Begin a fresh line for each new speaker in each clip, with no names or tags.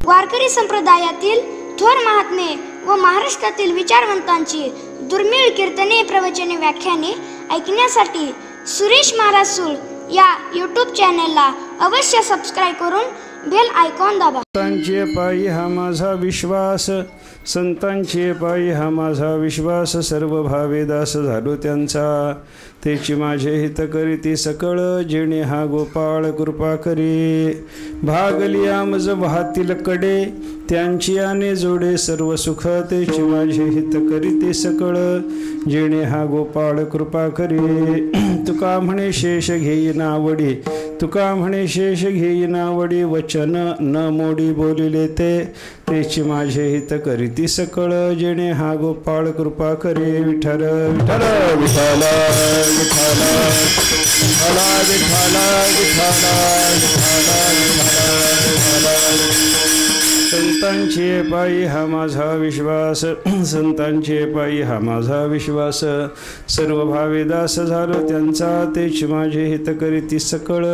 वारकरी संप्रदायातील थोर महात्मे व महाराष्ट्रातील विचारवंतांची दुर्मिळ कीर्तने, प्रवचने, व्याख्याने ऐकण्यासाठी सुरेश महाराज सूळ या यूट्यूब चॅनलला अवश्य सबस्क्राईब करून बेल आयकॉन दाबा.
संतांचे पायी हा माझा विश्वास, संतांचे पायी हा माझा विश्वास, सर्व भावे दास झालो त्यांचा. तेची माझे हित करीती सकळ, जेणे हा गोपाळ कृपा करी. भागलिया मज वाहतील कडे, त्यांची आने जोडे सर्व सुख. तेची माझे हित करीती सकळ, जेणे हा गोपाळ कृपा करी. तुका म्हणे शेष घेई नावडी, तुका म्हणे शेष घेई नावडी. वचन न मोडी बोलिले ते, तेची माझे हित करीती सकळ, जेणे हा गोपाळ कृपा करे. विठ्ठल विठ्ठल विठ्ठल विठ्ठल विठ्ठल विठ्ठल विठ्ठल. संतांचे पायी हा माझा विश्वास, संतांचे पायी हा माझा विश्वास, सर्व भावे दास झालो त्यांचा. तेची माझे हित करीती सकळ,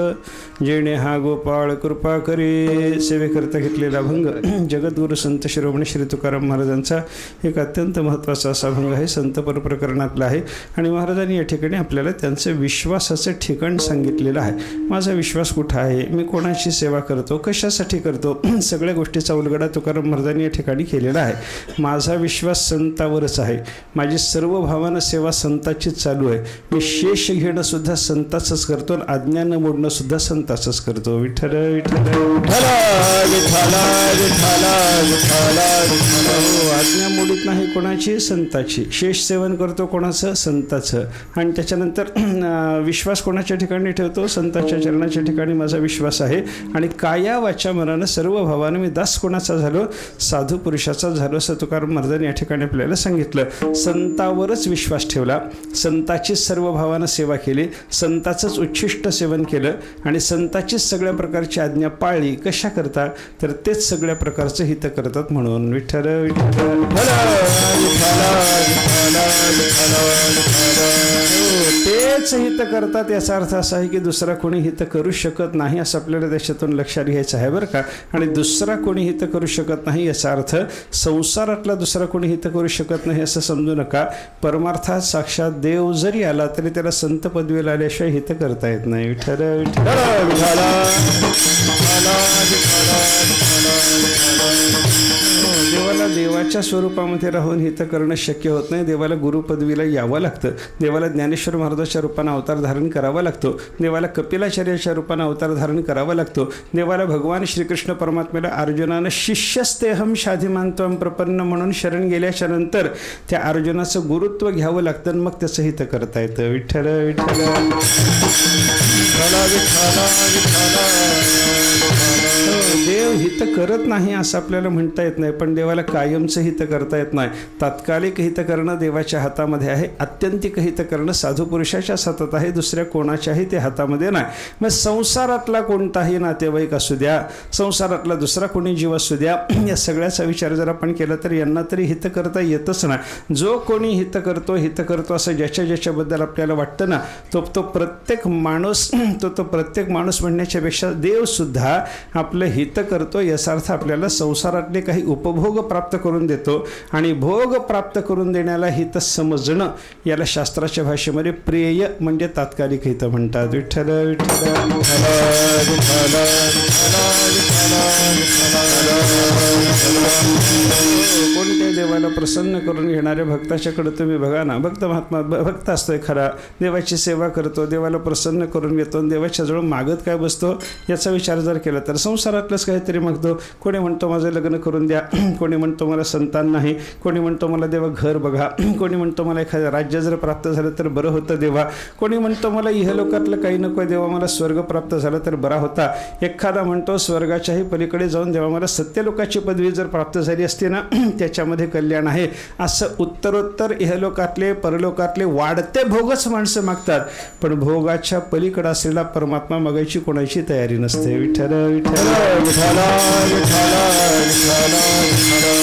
जेणे हा गोपाळ कृपा करे. सेवेकरता घेतलेला भंग जगद्गुरु संत शिरोमणी श्री तुकाराम महाराजांचा एक अत्यंत महत्त्वाचा असा भंग आहे, संत परप्रकरणातला आहे. आणि महाराजांनी या ठिकाणी आपल्याला त्यांचं विश्वासाचं ठिकाण सांगितलेलं आहे. माझा विश्वास कुठं आहे, मी कोणाची सेवा करतो, कशासाठी करतो, सगळ्या गोष्टीचा उलगडा तुकाराम महाराजांनी या ठिकाणी केलेला आहे. माझा विश्वास संतावरच आहे, माझी सर्व भावानं सेवा संताचीच चालू आहे. मी शेष घेणं सुद्धा संताचंच करतो, आज्ञा न मोडणं सुद्धा संताचंच करतो. विठ्ठल विठ्ठल विठ्ठल विठ्ठल विठ्ठल विठ्ठल. आज्ञा मोडीत नाही कोणाची, संताची. शेष सेवन करतो कोणाचं, संताचं. आणि त्याच्यानंतर विश्वास कोणाच्या ठिकाणी ठेवतो, संताच्या चरणाच्या ठिकाणी माझा विश्वास आहे. आणि काया वाचा मनानं सर्व भावानं मी दास कोणाचा झालो, साधू पुरुषाचा झालो, असं तुकाराम महाराजांनी या ठिकाणी आपल्याला सांगितलं. संतावरच विश्वास ठेवला, संताचीच सर्व भावानं सेवा केली, संताचंच उच्छिष्ट सेवन केलं आणि संताचीच सगळ्या प्रकारची आज्ञा पाळली. कशा करता, तर तेच सगळ्या प्रकारचं हित करतात म्हणून. विठ्ठल विठ्ठल तेच हित करतात. याचा अर्थ असा आहे की दुसरा कोणी हित करू शकत नाही, असं आपल्याला त्याच्यातून लक्षात घ्यायचं आहे बरं का. आणि दुसरा कोणी हित करू शकत नाही याचा अर्थ संसारातला दुसरा कोणी हित करू शकत नाही असं समजू नका. परमार्थात साक्षात देव जरी आला तरी त्याला संत पदवीला आल्याशिवाय हित करता येत नाही. विठ्ठल विठ्ठल. देवाला देवाच्या स्वरूपामध्ये राहून हित करणं शक्य होत नाही. देवाला गुरुपदवीला यावं लागतं, देवाला ज्ञानेश्वर महाराजाच्या रूपानं अवतार धारण करावा लागतो, देवाला कपिलाचार्याच्या रूपानं अवतार धारण करावा लागतो, देवाला भगवान श्रीकृष्ण परमात्म्याला अर्जुनानं शिष्यस्तेहम शाधिमांत्वम प्रपन्न म्हणून शरण गेल्याच्या नंतर त्या अर्जुनाचं गुरुत्व घ्यावं लागतं आणि मग त्याचं हित करता येतं. विठ्ठल विठ्ठल. देव हित करत नाही असं आपल्याला म्हणता येत नाही, पण देवाला कायमचं हित करता येत नाही. तात्कालिक हित करणं देवाच्या हातामध्ये आहे, आत्यंतिक हित करणं साधू पुरुषाच्याच हातात आहे, दुसऱ्या कोणाच्याही ते हातामध्ये नाही. मग संसारातला कोणताही नातेवाईक असू द्या, संसारातला दुसरा कोणी जीव असू द्या, या सगळ्याचा विचार जर आपण केला तर यांना तरी हित करता येतच नाही. जो कोणी हित करतो असं ज्याच्या ज्याच्याबद्दल आपल्याला वाटतं ना, तो प्रत्येक माणूस तो प्रत्येक माणूस म्हणण्याच्या पेक्षा देवसुद्धा आपलं हित करतो. याचा अर्थ आपल्याला संसारातले काही उपभोग प्राप्त करून देतो आणि भोग प्राप्त करून देण्याला हित समजणं, याला शास्त्राच्या भाषेमध्ये प्रेय म्हणजे तात्कालिक हित म्हणतात. विठ्ठल विठ्ठल. कोणत्या देवाला प्रसन्न करून घेणाऱ्या भक्ताच्याकडे तुम्ही बघा ना. भक्त असतोय खरा, देवाची सेवा करतो, देवाला प्रसन्न करून घेतो, देवाच्या जवळ मागत काय बसतो याचा विचार जर केला तर संसारातलंच काहीतरी मागतो. कोणी म्हणतो माझं लग्न करून द्या, कोणी म्हणतो मला संतान नाही, कोणी म्हणतो मला देवा घर बघा, कोणी म्हणतो मला एखादं राज्य जर प्राप्त झालं तर बरं होतं देवा, कोणी म्हणतो मला इहलोकातलं काही नको देवा, मला स्वर्ग प्राप्त झालं तर बरा होता, एखादा म्हणतो स्वर्गाच्याही पलीकडे जाऊन देवा मला सत्यलोकाची पदवी जर प्राप्त झाली असते ना त्याच्यामध्ये कल्याण आहे. असं उत्तरोत्तर इहलोकातले परलोकातले वाढते भोगच माणसं मागतात, पण भोगाच्या पलीकडे असलेला परमात्मा मागायची कोणाची तयारी नसते. विठ्ठल विठ्ठल विठ्ठल विठ्ठल विठ्ठल.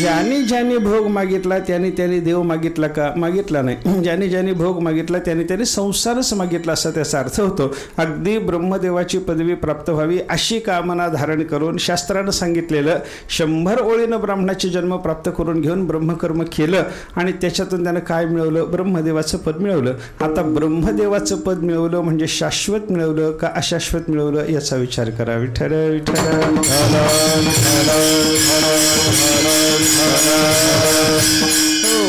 ज्याने ज्याने भोग मागितला त्याने त्याने देव मागितला का? मागितला नाही. ज्याने ज्याने भोग मागितला त्याने त्याने संसारच मागितला असा त्याचा अर्थ होतो. अगदी ब्रह्मदेवाची पदवी प्राप्त व्हावी अशी कामना धारण करून शास्त्रानं सांगितलेलं 100 ओळीनं ब्राह्मणाचे जन्म प्राप्त करून घेऊन ब्रह्मकर्म केलं आणि त्याच्यातून त्यानं काय मिळवलं? ब्रह्मदेवाचं पद मिळवलं. आता ब्रह्मदेवाचं पद मिळवलं म्हणजे शाश्वत मिळवलं का अशाश्वत मिळवलं याचा विचार करा. विठ्ठल विठ्ठल.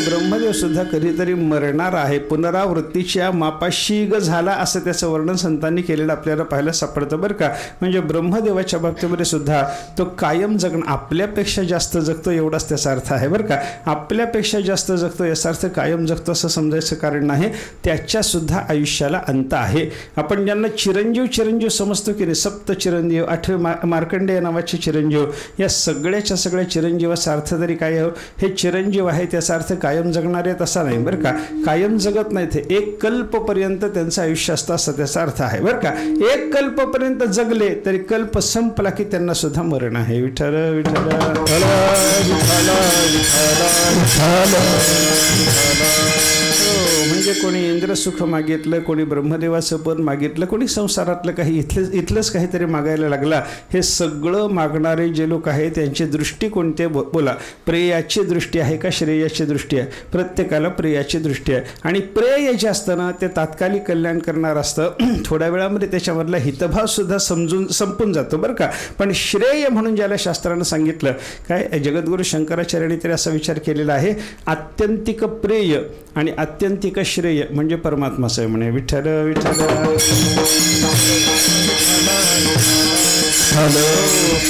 ब्रह्मदेव सुद्धा कधीतरी मरणार आहे, पुनरावृत्तीच्या मापाशी ग झाला असं त्याचं वर्णन संतांनी केलेलं आपल्याला पाहायला सापडतं बरं का. म्हणजे ब्रह्मदेवाच्या बाबतीमध्ये सुद्धा तो कायम जगणं, आपल्यापेक्षा जास्त जगतो एवढाच त्याचा अर्थ आहे बरं का. आपल्यापेक्षा जास्त जगतो याचा अर्थ कायम जगतो असं समजायचं कारण नाही. त्याच्या सुद्धा आयुष्याला अंत आहे. आपण ज्यांना चिरंजीव समजतो की नाही, सप्त चिरंजीव, 8 मार्कंडेय नावाचे चिरंजीव, या सगळ्याच्या सगळ्या चिरंजीवाचा अर्थ तरी काय हो? हे चिरंजीव आहे त्याचा अर्थ कायम जगणारे आहेत असा नाही बरं का. कायम जगत नाही, ते 1 कल्पपर्यंत त्यांचं आयुष्य असतं असं त्याचा अर्थ आहे बरं का. 1 कल्पपर्यंत जगले तरी कल्प संपला की त्यांना सुद्धा मरण आहे. विठ्ठल विठ्ठल. म्हणजे कोणी इंद्रसुख मागितलं, कोणी ब्रह्मदेवाचं पद मागितलं, कोणी संसारातलं काही इथलंच काहीतरी मागायला लागला. हे सगळं मागणारे जे लोक आहेत त्यांची दृष्टी कोणते? बोला, प्रेयाची दृष्टी आहे का श्रेयाची दृष्टी आहे? प्रत्येकाला प्रेयाची दृष्टी आहे. आणि प्रेय जे असतं ना ते तात्कालिक कल्याण करणार असतं. थोड्या वेळामध्ये त्याच्यामधला हितभाव सुद्धा संपून जातो बरं का. पण श्रेय म्हणून ज्याला शास्त्रानं सांगितलं, काय जगद्गुरू शंकराचार्यांनी तरी असा विचार केलेला आहे, आत्यंतिक प्रेय आणि आत्यंतिक श्रेय म्हणजे परमात्माचं आहे म्हणे. विठ्ठल विठ्ठल.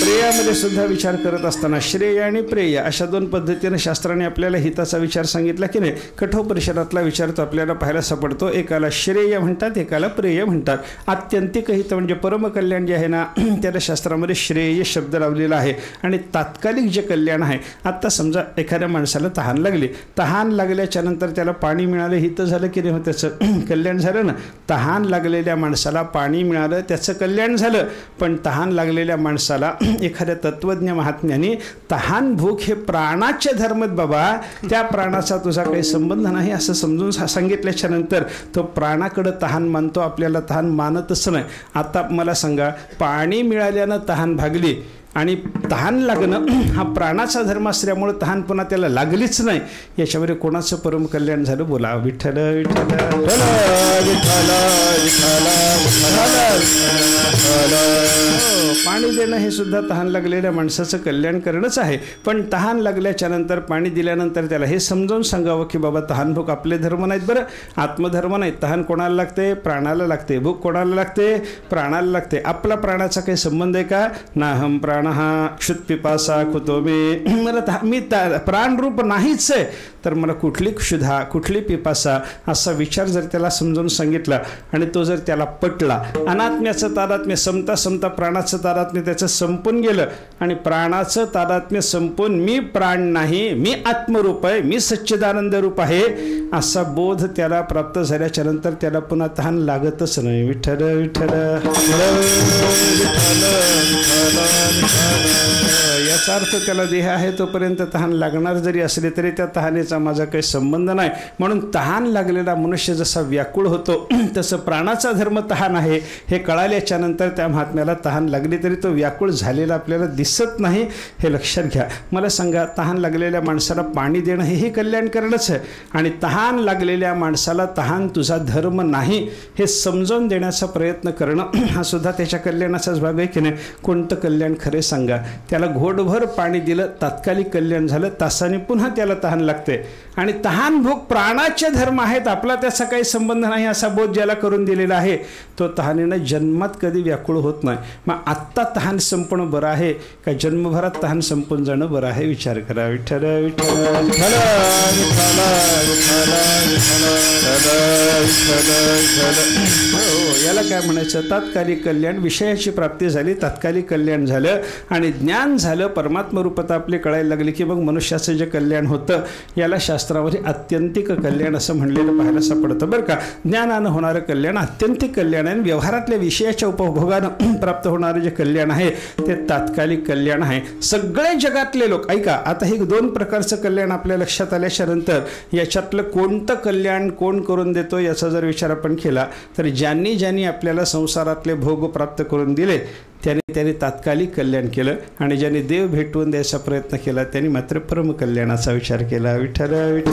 प्रेयामध्ये सुद्धा विचार करत असताना श्रेय आणि प्रेय अशा 2 पद्धतीने शास्त्राने आपल्याला हिताचा विचार सांगितला की नाही. कठोपनिषदातला विचार तो आपल्याला पाहायला सापडतो. एकाला श्रेय म्हणतात, एकाला प्रेय म्हणतात. आत्यंतिक हित म्हणजे परमकल्याण जे आहे ना त्याला शास्त्रामध्ये श्रेय शब्द लावलेला आहे. आणि तात्कालिक जे कल्याण आहे, आत्ता समजा एखाद्या माणसाला तहान लागली, तहान लागल्याच्या नंतर त्याला पाणी मिळालं, हित झालं की नाही, त्याचं कल्याण झालं ना. तहान लागलेल्या माणसाला पाणी मिळालं त्याचं कल्याण झालं. पण तहान लागलेल्या माणसाला एखाद्या तत्वज्ञ महात्म्याने तहान भूक हे प्राणाचे धर्म बाबा, त्या प्राणाचा तुझा काही संबंध नाही असं समजून सांगितल्याच्या नंतर तो प्राणाकडं तहान मानतो, आपल्याला तहान मानतच नाही. आता मला सांगा, पाणी मिळाल्यानं तहान भागली आणि तहान लागणं हा प्राणाचा धर्म असल्यामुळे तहान पुन्हा त्याला लागलीच नाही. याच्यामध्ये कोणाचं परम कल्याण झालं? बोला. विठ्ठल विठ्ठल. पाणी देणं हे सुद्धा तहान लागलेल्या माणसाचं कल्याण करणंच आहे. पण तहान लागल्याच्या नंतर पाणी दिल्यानंतर त्याला हे समजावून सांगावं की बाबा तहान भूक आपले धर्म नाहीत बरं, आत्मधर्म नाहीत. तहान कोणाला लागते? प्राणाला लागते. भूक कोणाला लागते? प्राणाला लागते. आपला प्राणाचा काही संबंध आहे का? ना हम प्राण हा क्षुत पिपासा कुतो मला मी प्राणरूप नाहीच आहे, तर मला कुठली क्षुधा कुठली पिपासा असा विचार जर त्याला समजावून सांगितला आणि तो जर त्याला पटला, अनात्म्याचं तादात्म्य समता प्राणाचं तादात्म्य त्याचं संपून गेलं आणि प्राणाचं तादात्म्य संपून मी प्राण नाही, मी आत्मरूप आहे, मी सच्चिदानंद रूप आहे असा बोध त्याला प्राप्त झाल्याच्या नंतर त्याला पुन्हा तहान लागतच नाही. विठ्ठल विठ्ठल. याचा अर्थ त्याला देह आहे तोपर्यंत तहान लागणार जरी असले तरी त्या तहानेचा माझा काही संबंध नाही. म्हणून तहान लागलेला मनुष्य जसा व्याकुळ होतो तसं प्राणाचा धर्म तहान आहे हे कळाल्याच्या नंतर त्या महात्म्याला तहान लागली तरी तो व्याकुळ झालेला आपल्याला दिसत नाही, हे लक्षात घ्या. मला सांगा, तहान लागलेल्या माणसाला पाणी देणं हेही कल्याण करणंच आहे आणि तहान लागलेल्या माणसाला तहान तुझा धर्म नाही हे समजावून देण्याचा प्रयत्न करणं हा सुद्धा त्याच्या कल्याणाचाच भाग आहे की नाही. कोणतं कल्याण खरे सांगा? त्याला घोटभर पाणी दिलं, तात्कालिक कल्याण झालं, तासाने पुन्हा त्याला तहान लागते आणि तहान भूक प्राणाचे धर्म आहेत, आपला त्याचा काही संबंध नाही असा बोध ज्याला करून दिलेला आहे तो तहानेनं जन्मात कधी व्याकुळ होत नाही. मग आत्ता तहान संपणं बरं आहे का जन्मभरात तहान संपून जाणं बरं आहे? विचार करा. विठ्ठल विठ्ठल. याला काय म्हणायचं? तात्कालिक कल्याण. विषयाची प्राप्ती झाली, तात्कालिक कल्याण झालं आणि ज्ञान झालं, परमात्मा रूपता आपली कळायला लागली की मग मनुष्याचं जे कल्याण होतं याला शास्त्रामध्ये आत्यंतिक कल्याण असं म्हणलेलं पाहायला सापडतं बरं का. ज्ञानानं होणारं कल्याण आत्यंतिक कल्याण आहे. व्यवहारातल्या विषयाच्या उपभोगानं प्राप्त होणारं जे कल्याण आहे ते तात्कालिक कल्याण आहे. सगळे जगातले लोक ऐका, आता हे 2 प्रकारचं कल्याण आपल्या लक्षात आल्याच्या नंतर याच्यातलं कोणतं कल्याण कोण करून देतो याचा जर विचार आपण केला तर ज्यांनी आपल्याला संसारातले भोग प्राप्त करून दिले त्याने तात्कालिक कल्याण केलं आणि ज्यांनी देव भेटवून द्यायचा प्रयत्न केला त्यांनी मात्र परम कल्याणाचा विचार केला. विठ्ठल विठ्ठल.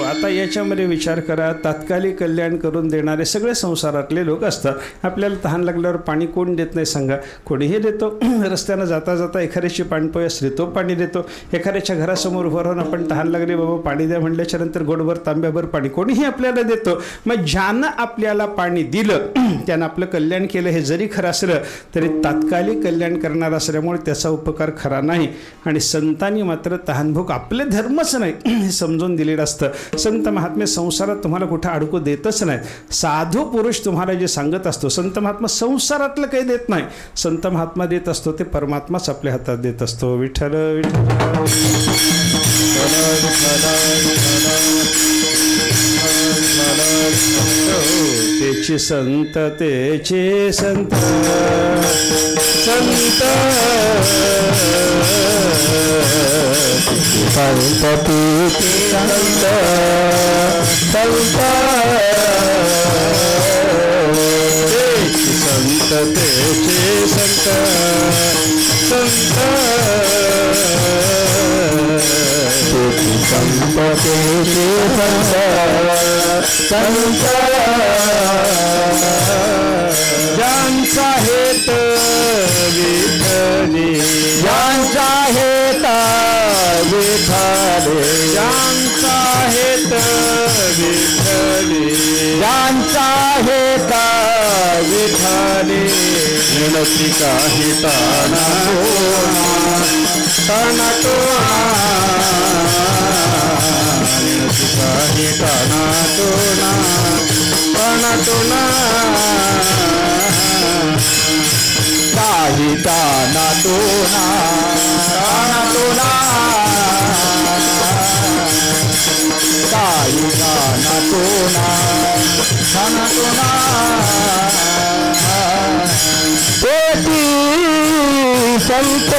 आता याच्यामध्ये विचार करा, तात्कालिक कल्याण करून देणारे सगळे संसारातले लोक असतात. आपल्याला तहान लागल्यावर पाणी कोण देत नाही सांगा? कोणीही देतो. रस्त्यानं जाता जाता एखाद्याची पाणपोय असली तो पाणी देतो. एखाद्याच्या घरासमोर उभं राहून आपण तहान लागले बाबा पाणी द्या म्हटल्याच्या नंतर गोडभर तांब्याभर पाणी कोणीही आपल्याला देतो. मग ज्यानं आपल्याला पाणी दिलं त्यानं आपलं कल्याण केलं हे जरी खरं असलं तरी तात्कालिक कल्याण करणार असल्यामुळे त्याचा उपकार खरा नाही. आणि संतांनी मात्र तहानभूक आपले धर्मच नाही हे समजून दिलेलं असतं. संत महात्मे संसारात तुम्हाला कुठं अडकू देतच नाहीत. साधू पुरुष तुम्हाला जे सांगत असतो, संत महात्मा संसारातलं काही देत नाही. संत महात्मा देत असतो ते परमात्माच आपल्या हातात देत असतो. विठ्ठल विठ्ठल. तेची संत तेचे संत संत संत संत संत तेचे संत संत संपतेचे संत संत ज्यांचा हेत विठ्ठली ज्यांचा हेत विठ्ठली ज्यांचा हेत विठ्ठली ज्यांचा हेत विठ्ठली विनती काही ताना ताना तोना काही ताना तोना ताना तोना काही ताना तोना ताना तोना काही ताना तोना ताना तोना तेची संत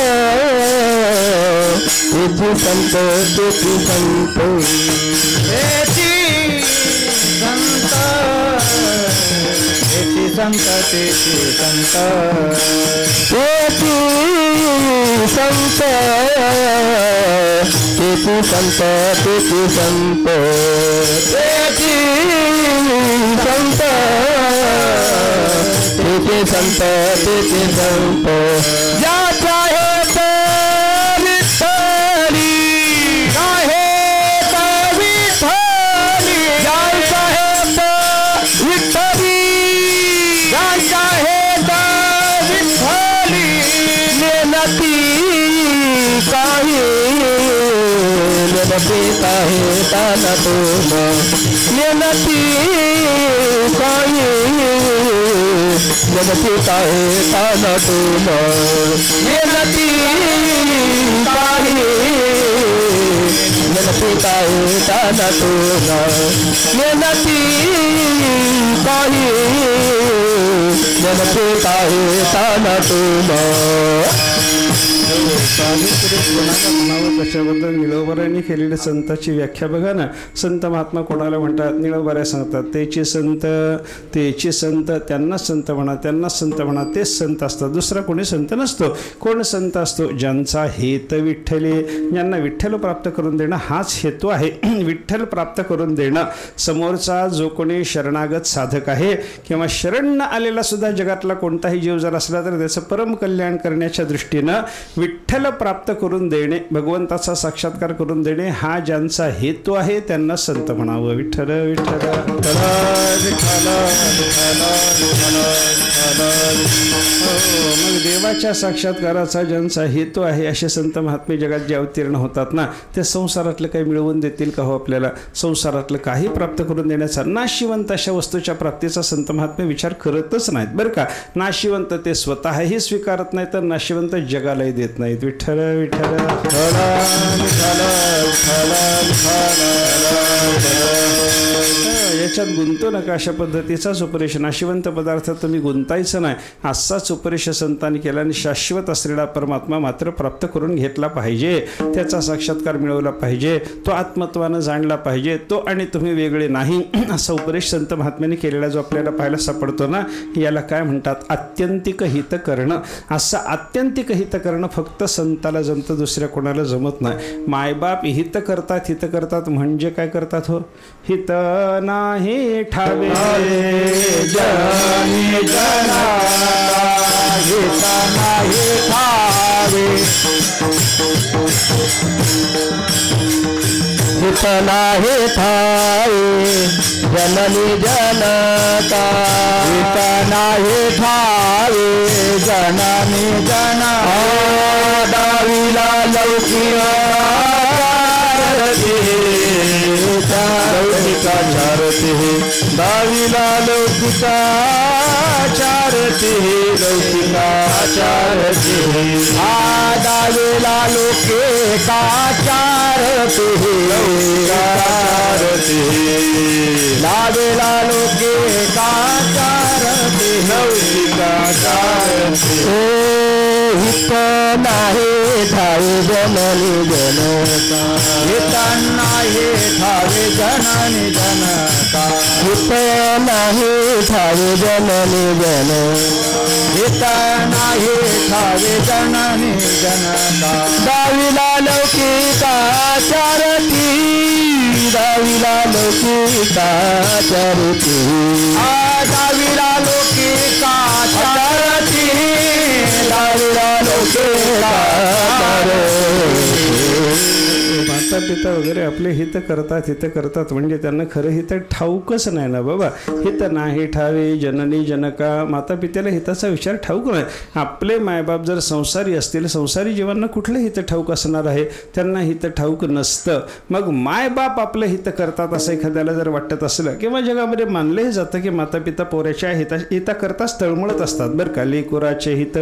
तेची संत तेची संत तेची संत तेची संत तेची संत तेची संत तेची संत तेची संत तेची संत तेची संत तेची संत ज्याच्या हेत विठ्ठली आहेत विठ्ठली ज्यांचा हेत विठ्ठली ज्यांचा हेत विठ्ठली मेहनती काही मेहनती काही ताना तोना मेहनती काही मेहनती काही ताना तोना मेहनती काही मेहनती काही ताना तोना मेहनती काही मेहनती काही ताना तोना. कशाबद्दल निळोबाऱ्यांनी केलेल्या संताची व्याख्या बघा ना. संत महात्मा कोणाला म्हणतात? निळोबाऱ्या सांगतात तेची संत तेची संत त्यांना संत म्हणा त्यांना संत म्हणा तेच संत असतात. दुसरा कोणी संत नसतो. कोण संत असतो? ज्यांचा हेत विठ्ठली ज्यांना विठ्ठल प्राप्त करून देणं हाच हेतू आहे. विठ्ठल प्राप्त करून देणं. समोरचा जो कोणी शरणागत साधक आहे किंवा शरण आलेला सुद्धा जगातला कोणताही जीव जर असला तर त्याचं परम कल्याण करण्याच्या दृष्टीनं विठ्ठल विठ्ठल प्राप्त करून देणे, भगवंताचा साक्षात्कार करून देणे हा ज्यांचा हेतू आहे त्यांना संत म्हणावं. विठ्ठल विठ्ठल मग देवाच्या साक्षात्काराचा ज्यांचा हेतू आहे असे संत महात्मे जगात जे अवतीर्ण होतात ना, ते संसारातलं काही मिळवून देतील का हो आपल्याला? संसारातलं काही प्राप्त करून देण्याचा नाशिवंत अशा वस्तूच्या प्राप्तीचा संत महात्मे विचार करतच नाहीत बरं का. नाशिवंत ते स्वतःही स्वीकारत नाहीत तर नाशिवंत जगालाही देत नाहीत. विठ्ठल विठ्ठल याच्यात गुंतू नका, अशा पद्धतीचाच उपदेश. नाशिवंत पदार्थ तुम्ही गुंतायचं नाही, असाच उपदेश संतांनी केला आणि शाश्वत असलेला परमात्मा मात्र प्राप्त करून घेतला पाहिजे, त्याचा साक्षात्कार मिळवला पाहिजे, तो आत्मत्वानं जाणला पाहिजे, तो आणि तुम्ही वेगळे नाही असा उपदेश संत महात्म्याने केलेला जो आपल्याला पाहायला सापडतो ना, याला काय म्हणतात? आत्यंतिक हित करणं. असं आत्यंतिक हित करणं फक्त संताला जमतं, दुसऱ्या कोणाला जमत नाही. मायबाप हित करतात म्हणजे काय करतात हो? हित नाही ठावे जनी जना, हित नाही ठावे, हित नाही ठावे जननी जनता, हित नाही ठावे जननी जना. डावीला लौकिका चारती, डावीला लौकिका चारती, लौकिका चारती, डावीला लौकिका चारती, लौकिका चारती, डावीला लौकिका चारती, लौकिका चारती. हित नाही ठावे जननी जनता, हित नाही ठावे जननी जनता, हित नाही ठावे जननी जनता, हित नाही ठावे जननी जनता. डावीला लौकिका चारती, डावीला लौकिका चारती, डावीला लौकिका चारती, डावीला लौकिका चारती. माता पिता वगैरे आपले हित करतात म्हणजे त्यांना खरं हित ठाऊकच नाही ना बाबा. हित नाही ठावे जननी जनका, माता पित्याला हिताचा विचार ठाऊक नाही. आपले मायबाप जर संसारी असतील, संसारी जीवांना कुठलं हित ठाऊक असणार आहे? त्यांना हित ठाऊक नसतं. मग मायबाप आपलं हित करतात असं एखाद्याला जर वाटत असलं, किंवा जगामध्ये मानलंही जातं की माता पिता पोऱ्याच्या हिता करताच तळमळत असतात बरं का. लेकुराचे हित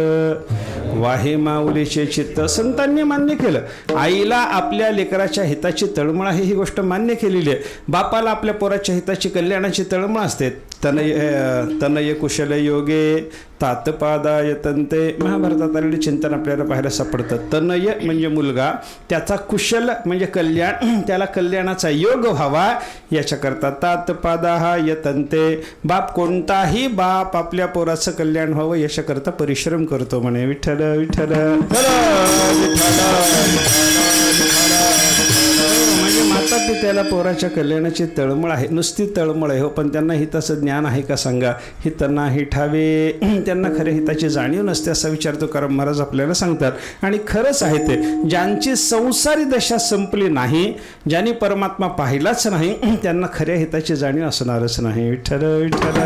वाहे माऊलीचे चित्त, संतांनी मान्य केलं. आईला आपल्या लेकराच्या हिताची तळमळ आहे ही गोष्ट मान्य केलेली आहे. बापाला आपल्या पोराच्या हिताची कल्याणाची तळमळ असते. तनय कुशल योगे तातपादाय तंते, महाभारतात आलेले चिंतन आपल्याला पाहायला सापडतं. तनय म्हणजे मुलगा, त्याचा कुशल म्हणजे कल्याण, त्याला कल्याणाचा योग व्हावा याच्याकरता तातपादा यतंते. बाप कोणताही बाप आपल्या पोराचं कल्याण व्हावं याच्याकरता परिश्रम करतो म्हणे. विठ्ठल विठ्ठल म्हणजे माता पित्याला पोराच्या कल्याणाची तळमळ आहे, नुसती तळमळ आहे हो, पण त्यांना हिताचं ज्ञान आहे का सांगा? हित नाही ठावे, त्यांना खऱ्या हिताची जाणीव नसते असा विचार तुकाराम महाराज आपल्याला सांगतात. आणि खरंच आहे ते, ज्यांची संसारी दशा संपली नाही, ज्यांनी परमात्मा पाहिलाच नाही, त्यांना खऱ्या हिताची जाणीव असणारच नाही. विठ्ठल विठ्ठल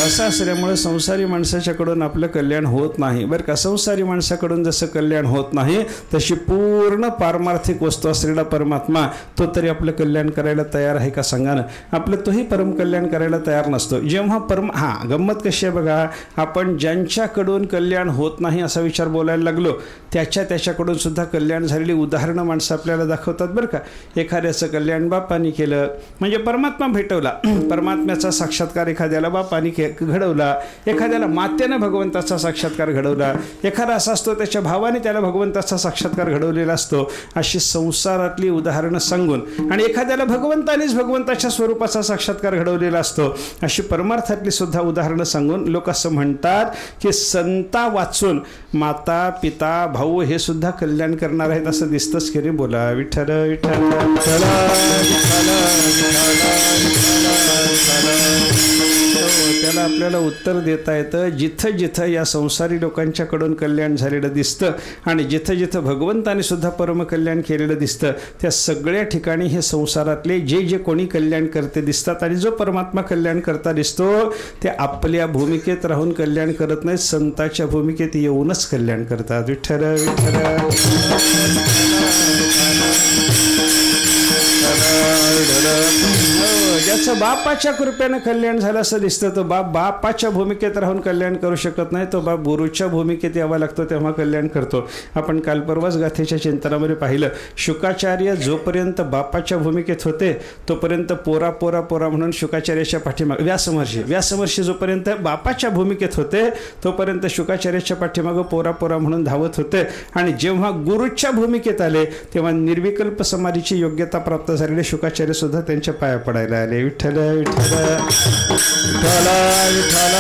असं असल्यामुळे संसारी माणसाच्याकडून आपलं कल्याण होत नाही बरं का. संसारी माणसाकडून जसं कल्याण होत नाही तशी पूर्ण पारमार्थिक वस्तू असलेला परमात्मा तो तरी आपलं कल्याण करायला तयार आहे का सांगा ना. आपलं तोही परम कल्याण करायला तयार नसतो. जेव्हा गंमत कशी आहे बघा, आपण ज्यांच्याकडून कल्याण होत नाही असा विचार बोलायला लागलो त्याच्याकडून सुद्धा कल्याण झालेली उदाहरणं माणसं आपल्याला दाखवतात बरं का. एखाद्याचं कल्याण बापानी केलं म्हणजे परमात्मा भेटवला, परमात्म्याचा साक्षात्कार एखाद्याला बापानी घडवला, एखाद्याला मातेनं भगवंताचा साक्षात्कार घडवला, एखादा असा असतो त्याच्या भावाने त्याला भगवंताचा साक्षात्कार घडवलेला असतो. अशी संसारातली उदाहरणं सांगून, आणि एखाद्याला भगवंतानेच भगवंताच्या स्वरूपाचा साक्षात्कार घडवलेला असतो, अशी परमार्थातली सुद्धा उदाहरणं सांगून लोक असं म्हणतात की संता वाचून माता पिता भाऊ हे सुद्धा कल्याण करणार आहेत असं दिसतंच की रे. बोला विठ्ठल विठ्ठल. त्याला आपल्याला उत्तर देता येतं, जिथं जिथं या संसारी लोकांच्याकडून कल्याण झालेलं दिसतं आणि जिथं जिथं भगवंताने सुद्धा परमकल्याण केलेलं दिसतं, त्या सगळ्या ठिकाणी हे संसारातले जे जे कोणी कल्याण करते दिसतात आणि जो परमात्मा कल्याण करता दिसतो ते आपल्या भूमिकेत राहून कल्याण करत नाहीत, संताच्या भूमिकेत येऊनच कल्याण करतात. विठ्ठल विठ्ठल. ज्याचं बापाच्या कृपेनं कल्याण झालं असं दिसतं, तो बापाच्या भूमिकेत राहून कल्याण करू शकत नाही, तो बाप गुरुच्या भूमिकेत यावा लागतो तेव्हा कल्याण करतो. आपण काल परवाच गाथेच्या चिंतनामध्ये पाहिलं, शुकाचार्य जोपर्यंत बापाच्या भूमिकेत होते तोपर्यंत पोरा पोरा पोरा म्हणून शुकाचार्याच्या पाठीमागे व्यासमहर्षी जोपर्यंत बापाच्या भूमिकेत होते तोपर्यंत शुकाचार्याच्या पाठीमागं पोरा पोरा म्हणून धावत होते, आणि जेव्हा गुरुच्या भूमिकेत आले तेव्हा निर्विकल्प समाधीची योग्यता प्राप्त झालेले शुकाचार्य सुद्धा त्यांच्या पाया पडायला आले. विठ्ठल विठ्ठल विठ्ठल विठ्ठल.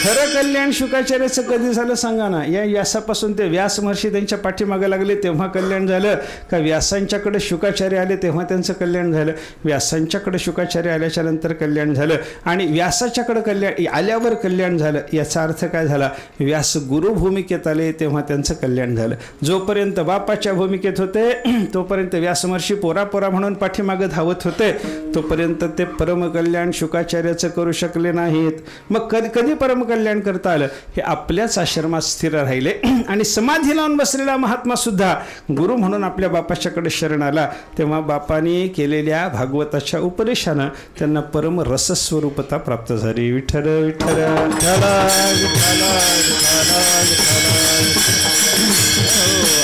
खरं कल्याण शुकाचार्याचं कधी झालं सांगा ना? या व्यासापासून ते व्यास महर्षी त्यांच्या पाठीमागे लागले तेव्हा कल्याण झालं, का व्यासांच्याकडे शुकाचार्य आले तेव्हा त्यांचं कल्याण झालं? व्यासांच्याकडे शुकाचार्य आल्याच्या नंतर कल्याण झालं आणि व्यासाच्याकडे कल्याण आल्यावर कल्याण झालं. याचा अर्थ काय झाला? व्यास गुरु भूमिकेत आले तेव्हा त्यांचं कल्याण झालं. जोपर्यंत बापाच्या भूमिकेत होते तोपर्यंत व्यासमहर्षी पोरा पोरा म्हणून पाठीमागे धावत होते, तोपर्यंत ते परमकल्याण शुकाचार्याचं करू शकले नाहीत. मग कधी परमकल्याण करता आलं? हे आपल्याच आश्रमात स्थिर राहिले आणि समाधी लावून बसलेला महात्मा सुद्धा गुरु म्हणून आपल्या बापाच्याकडे शरण आला, तेव्हा बापाने केलेल्या भागवताच्या उपदेशानं त्यांना परम रसस्वरूपता प्राप्त झाली. विठ्ठल विठ्ठल.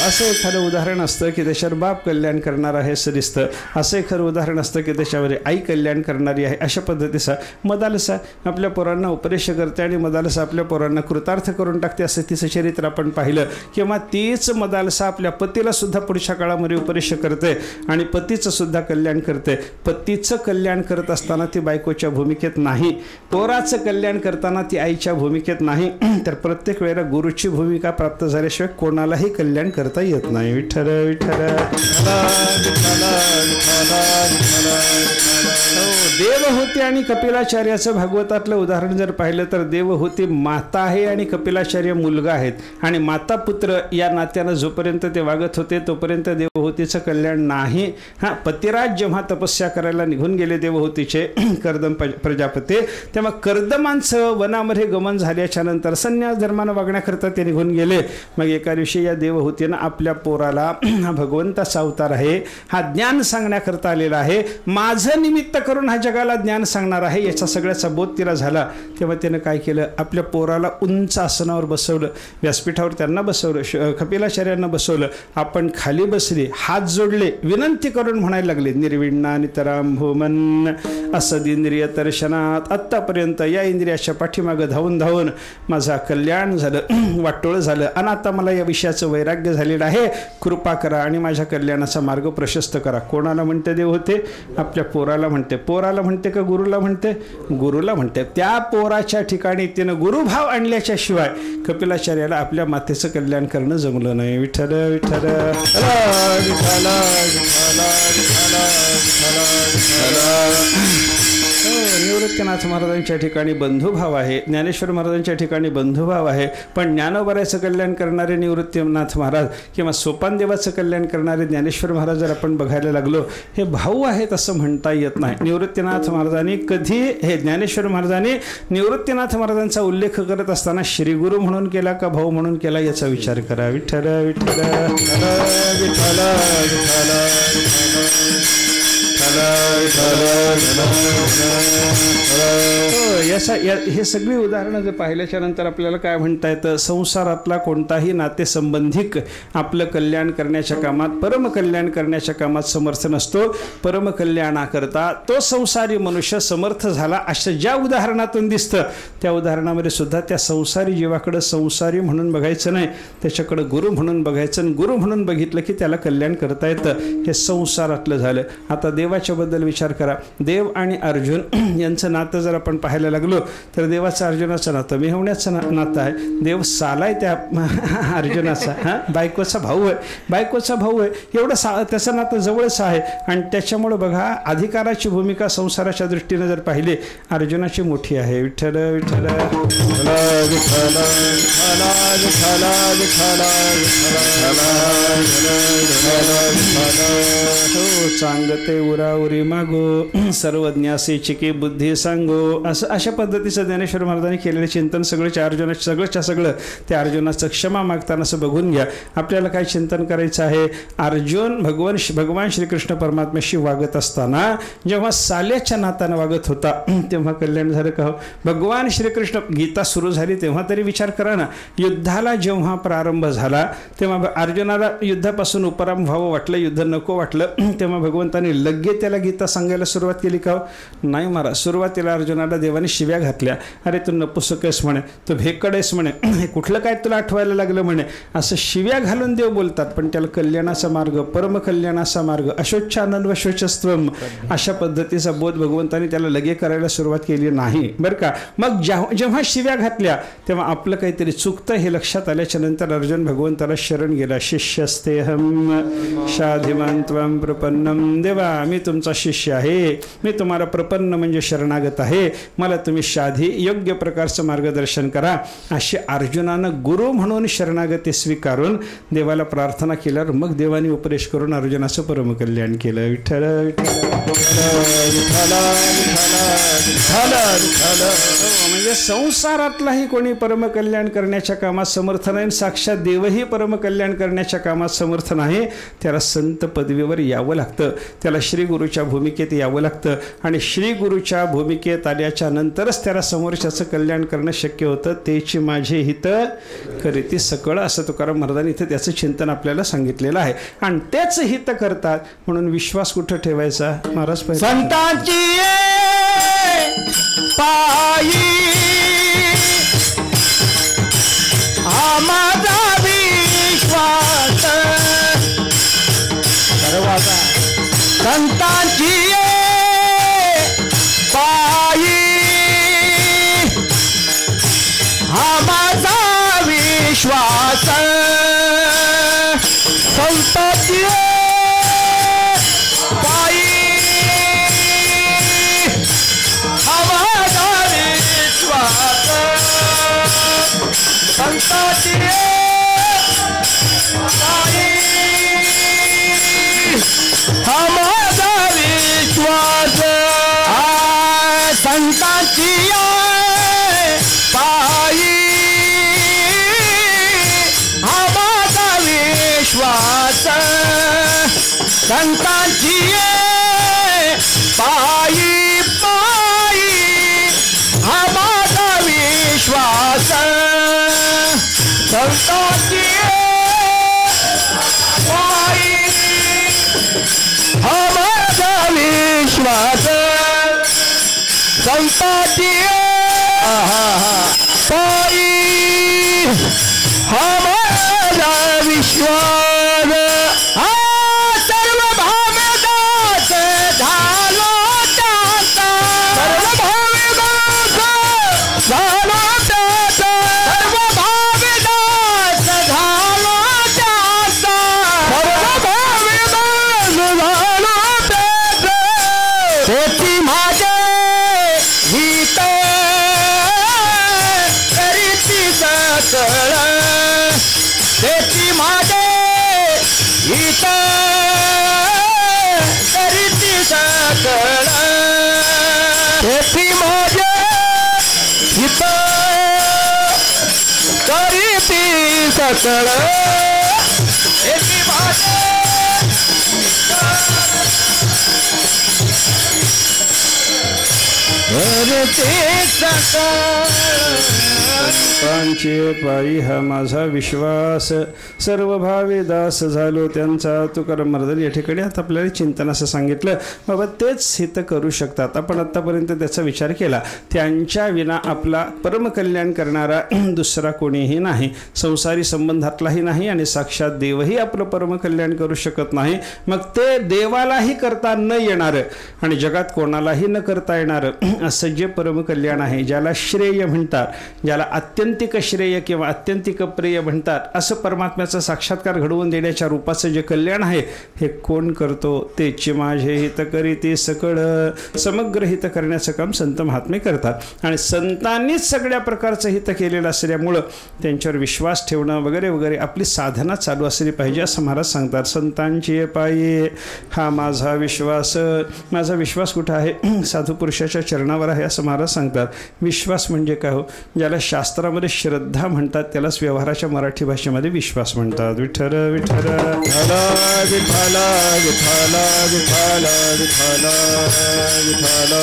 असं एखादं उदाहरण असतं की त्याच्यावर बाप कल्याण करणार आहे असं दिसतं, असं एखादं उदाहरण असतं की त्याच्यावर आई कल्याण करणारी आहे. अशा पद्धतीचा मदालसा आपल्या पोरांना उपदेश करते आणि मदालसा आपल्या पोरांना कृतार्थ करून टाकते, असं तिचं चरित्र आपण पाहिलं. किंवा तीच मदालसा आपल्या पतीला सुद्धा पुढच्या काळामध्ये उपदेश करते आणि पतीचं सुद्धा कल्याण करते. पतीचं कल्याण करत असताना ती बायकोच्या भूमिकेत नाही, पोराचं कल्याण करताना ती आईच्या भूमिकेत नाही. तर प्रत्येक वेळेला गुरुची भूमिका प्राप्त झाल्याशिवाय कोणालाही कल्याण करता येत नाही. विठ्ठल विठ्ठल. देवहूती आणि कपिलाचार्याचं भागवतातलं उदाहरण जर पाहिलं तर देवहूती माता आहे आणि कपिलाचार्य मुलगा आहेत, आणि माता पुत्र या नात्यानं जोपर्यंत ते वागत होते तोपर्यंत देवहूतीचं कल्याण नाही. पतिराज जेव्हा तपस्या करायला निघून गेले देवहूतीचे कर्दम प्रजापती, तेव्हा कर्दमांचं वनामध्ये गमन झाल्याच्या नंतर संन्यास धर्मानं वागण्याकरता ते निघून गेले. मग एका दिवशी या देवहूतीनं आपल्या पोराला, हा भगवंताचा अवतार आहे, हा ज्ञान सांगण्याकरता आलेला आहे, माझं निमित्त करून हा जगाला ज्ञान सांगणार आहे, याचा सगळ्याचा बोध तिला झाला. तेव्हा त्यानं काय केलं? आपल्या पोराला उंच आसनावर बसवलं, व्यासपीठावर त्यांना बसवलं, कपिलाचार्यांना बसवलं. आपण खाली बसले, हात जोडले, विनंती करून म्हणायला लागले, निर्विण्णा नितराम भूमन असदिंद्रिय दर्शनात. आत्तापर्यंत या इंद्रियाच्या पाठीमागं धावून धावून माझा कल्याण झालं, वाटोळं झालं, आणि आता मला या विषयाचं वैराग्य झालेलं आहे, कृपा करा आणि माझ्या कल्याणाचा मार्ग प्रशस्त करा. कोणाला म्हणते देव होते? आपल्या पोराला म्हणते. पोराला म्हणते का गुरुला म्हणते? गुरुला म्हणते. त्या पोराच्या ठिकाणी तिनं गुरुभाव आणल्याच्या शिवाय कपिलाचार्याला आपल्या मातेचं कल्याण करणं जमलं नाही. विठ्ठल विठ्ठल. निवृत्तीनाथ महाराजांच्या ठिकाणी बंधुभाव आहे, ज्ञानेश्वर महाराजांच्या ठिकाणी बंधुभाव आहे, पण ज्ञानोबराचं कल्याण करणारे निवृत्तीनाथ महाराज किंवा सोपानदेवाचं कल्याण करणारे ज्ञानेश्वर महाराज जर आपण बघायला लागलो, हे भाऊ आहेत असं म्हणता येत नाही. निवृत्तीनाथ महाराजांनी कधी, हे ज्ञानेश्वर महाराजांनी निवृत्तीनाथ महाराजांचा उल्लेख करत असताना श्रीगुरु म्हणून केला का भाऊ म्हणून केला याचा विचार करा. विठ्ठल विठ्ठल विठ्ठल हे सगळी उदाहरणं जर पाहिल्याच्या नंतर आपल्याला काय म्हणता येतं? संसारातला कोणताही नातेसंबंधिक आपलं कल्याण करण्याच्या कामात, परमकल्याण करण्याच्या कामात समर्थ नसतो. परमकल्याणाकरता तो संसारी मनुष्य समर्थ झाला असं ज्या उदाहरणातून दिसतं, त्या उदाहरणामध्ये सुद्धा त्या संसारी जीवाकडं संसारी म्हणून बघायचं नाही, त्याच्याकडं गुरु म्हणून बघायचं, आणि गुरु म्हणून बघितलं की त्याला कल्याण करता येतं. हे संसारातलं झालं. आता देवा देवाच्या बद्दल विचार करा. देव आणि अर्जुन यांचं नातं जर आपण पाहायला लागलो तर देवाचं अर्जुनाचं नातं मिळवण्याचं नातं आहे. देव सालाय त्या अर्जुनाचा, हां, बायकोचा भाऊ आहे, एवढं त्याचं नातं जवळच आहे. आणि त्याच्यामुळं बघा अधिकाराची भूमिका संसाराच्या दृष्टीने जर पाहिली अर्जुनाची मोठी आहे. विठ्ठल विठ्ठल चांगते उराउरी मागो सर्वज्ञासी चिकी बुद्धी सांगो, असं अशा पद्धतीचं ज्ञानेश्वर महाराजांनी केलेलं चिंतन सगळं त्या अर्जुनाचं क्षमा मागताना असं बघून घ्या. आपल्याला काय चिंतन करायचं आहे. अर्जुन भगवान श्रीकृष्ण परमात्म्याशी वागत असताना जेव्हा साल्याच्या नातानं वागत होता तेव्हा कल्याण झालं का? भगवान श्रीकृष्ण गीता सुरू झाली तेव्हा तरी विचार करा ना. युद्धाला जेव्हा प्रारंभ झाला तेव्हा अर्जुनाला युद्धापासून उपराम व्हावं वाटलं, युद्ध नको वाटलं, तेव्हा भगवंताने लगेच त्याला गीता सांगायला सुरुवात केली का? नाही महाराज. सुरुवातीला अर्जुनाला देवाने शिव्या घातल्या. अरे तू नपुसक आहेस म्हणे, तू भेकड आहेस म्हणे, हे कुठलं काय तुला आठवायला लागलं म्हणे, असं शिव्या घालून देव बोलतात. पण त्याला कल्याणाचा मार्ग, परमकल्याणाचा मार्ग, अशोचानंद शोचस्त्वम अशा पद्धतीचा बोध भगवंताने त्याला लगे करायला सुरुवात केली नाही बरं का. मग जेव्हा शिव्या घातल्या तेव्हा आपलं काहीतरी चुकतं हे लक्षात आल्याच्या नंतर अर्जुन भगवंताला शरण गेला. शिष्यस्तेहम शाधिमान त्वं प्रपन्नम. देवा मी तुमचा शिष्य आहे, मी तुम्हाला प्रपन्न म्हणजे शरणागत आहे, मला तुम्ही शाधी योग्य प्रकारचं मार्गदर्शन करा. अशी अर्जुनानं गुरु म्हणून शरणागती स्वीकारून देवाला प्रार्थना केल्यावर मग देवाने उपदेश करून अर्जुनाचं परमकल्याण केलं. विठ्ठल म्हणजे संसारातलाही कोणी परमकल्याण करण्याच्या कामात समर्थ नाही, साक्षात देवही परमकल्याण करण्याच्या कामात समर्थ नाही. त्याला संत पदवीवर यावं लागतं, त्याला श्री गुरुच्या भूमिकेत यावं लागतं. आणि श्री गुरुच्या भूमिकेत आल्याच्या नंतरच त्याला समोरच्याचं कल्याण करणं शक्य होतं. तेची माझे हित करीती सकळ, असं तुकाराम महाराजांनी इथं त्याचं चिंतन आपल्याला सांगितलेलं आहे. आणि तेच हित करतात म्हणून विश्वास कुठं ठेवायचा महाराज?
संतांची पायी हा माझा विश्वास, सर्वाचा संतांची पायी हा माझा विश्वास, संतांची संतांची हा माझा विश्वास, संतांची पायी हा माझा विश्वास, संतांची पायी पायी हा माझा विश्वास, संतांची पायी हा माझा विश्वास, संतांची पायी हा माझा विश्वास. सर्व भावदास झालो त्याचा, सर्व भावदास झालो त्याचा, सर्व भावदास झालो त्याचा, सर्व भावदास झालो त्याचा. तेची माझे हित करीती सकळ, तेची माझे हित करीती सकळ, तेची माझे हित करीती सकळ, तेची माझे कीर्ती सकळ
संतांचे पायी हा माझा विश्वास सर्व भावे दास झालो त्यांचा. तुकाराम महाराज या ठिकाणी आता आपल्याला चिंतन असं सांगितलं बाबा तेच हित करू शकतात. आपण आत्तापर्यंत त्याचा विचार केला. त्यांच्या विना आपला परमकल्याण करणारा दुसरा कोणीही नाही, संसारी संबंधातलाही नाही आणि साक्षात देवही आपलं परमकल्याण करू शकत नाही. मग ते देवालाही करता न येणारं आणि जगात कोणालाही न करता येणारं असं जे परमकल्याण आहे, ज्याला श्रेय म्हणतात, ज्याला आत्यंतिक श्रेय किंवा आत्यंतिक प्रिय म्हणतात, असं परमात्म्याचा साक्षात्कार घडवून देण्याच्या रूपाचं जे कल्याण आहे हे कोण करतो? तेची माझे हित करीती सकळ. समग्र हित करण्याचं काम संत महात्मे करतात आणि संतांनीच सगळ्या प्रकारचं हित केलेलं असल्यामुळं त्यांच्यावर विश्वास ठेवणं वगैरे वगैरे आपली साधना चालू असली पाहिजे असं महाराज सांगतात. संतांची पायी हा माझा विश्वास. माझा विश्वास कुठं आहे? साधू पुरुषाच्या चरणावर आहे असं महाराज सांगतात. विश्वास म्हणजे काय हो? ज्याला शास्त्रामध्ये श्रद्धा म्हणतात त्यालाच व्यवहाराच्या मराठी भाषेमध्ये विश्वास म्हणतात. विठ्ठल विठ्ठल
विठ्ठल विठ्ठल विठ्ठल विठ्ठल विठ्ठल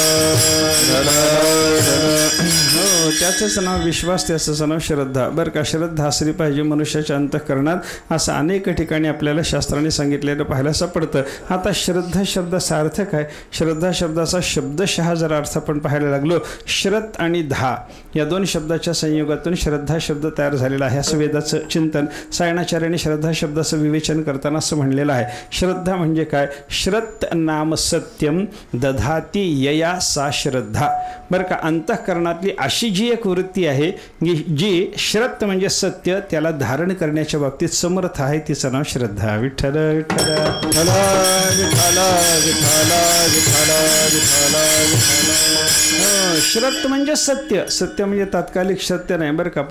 हो, त्याचंच नाव विश्वास, त्याचंच नाव श्रद्धा. बरं का, श्रद्धा असली पाहिजे मनुष्याच्या अंतःकरणात असं अनेक ठिकाणी आपल्याला शास्त्राने सांगितलेलं पाहायला सापडतं. आता श्रद्धा शब्दाचा अर्थ काय? श्रद्धा शब्दाचा शब्दशः जर अर्थ आपण पाहायला लागलो, श्रत आणि धा या दोन शब्दाच्या संयोगातून श्रद्धा शब्द तयार झालेला आहे असं वेदाचं चिंतन. सायणाचार्याने श्रद्धा शब्दाचं विवेचन करताना असं म्हणलेलं आहे. श्रद्धा म्हणजे काय? श्रत नाम सत्यम दधाती यया सा श्रद्धा. बरं का, अंतःकरणातली अशी जी एक वृत्ती आहे जी श्रत म्हणजे सत्य त्याला धारण करण्याच्या बाबतीत समर्थ आहे, तिचं नाव श्रद्धा. विठ्ठल विठ्ठल
विठ्ठल विठ्ठल विठ्ठल विठ्ठल विठ्ठल.
श्रत म्हणजे सत्य. सत्य म्हणजे तात्कालिक सत्य नाही बरं का.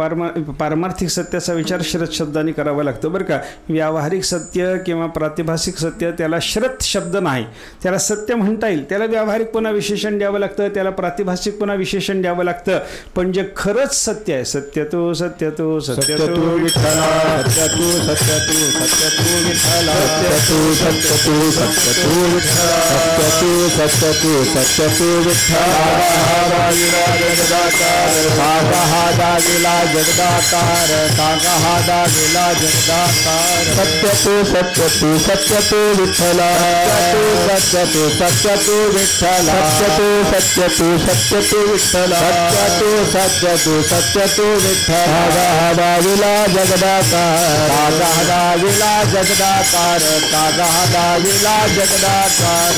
पारमार्थिक सत्याचा विचार श्रत शब्दाने करावा लागतो बरं का. व्यावहारिक सत्य किंवा प्रातिभासिक सत्य त्याला श्रत शब्द नाही, त्याला सत्य म्हणता येईल. त्याला व्यावहारिक पुन्हा विशेषण द्यावं लागतं, त्याला प्रातिभासिक पुन्हा विशेषण द्यावं लागतं. पण जे खरंच सत्य आहे, सत्य तू सत्य तू सत्य तू
विठ्ठल सत्य तू सत्य तू सत्य तू विठ्ठल सत्य तू सत्य तू सत्य तू विठ्ठल सत्य तू सत्य तू सत्य तू विठ्ठल. काका हा दागिला जगदाकार, काका हा दागिला जगदाकार. सत्य तू सत्य तू विठ्ठल सत्य तू सत्य तू विठ्ठल सत्य तू सत्य तू सत्य तू विठ्ठल सत्य तू सत्य तू सत्य तू विठ्ठल. काका हा दागिला जगदाकार, काका हा दागिला जगदाकार, काका हा दागिला जगदाकार.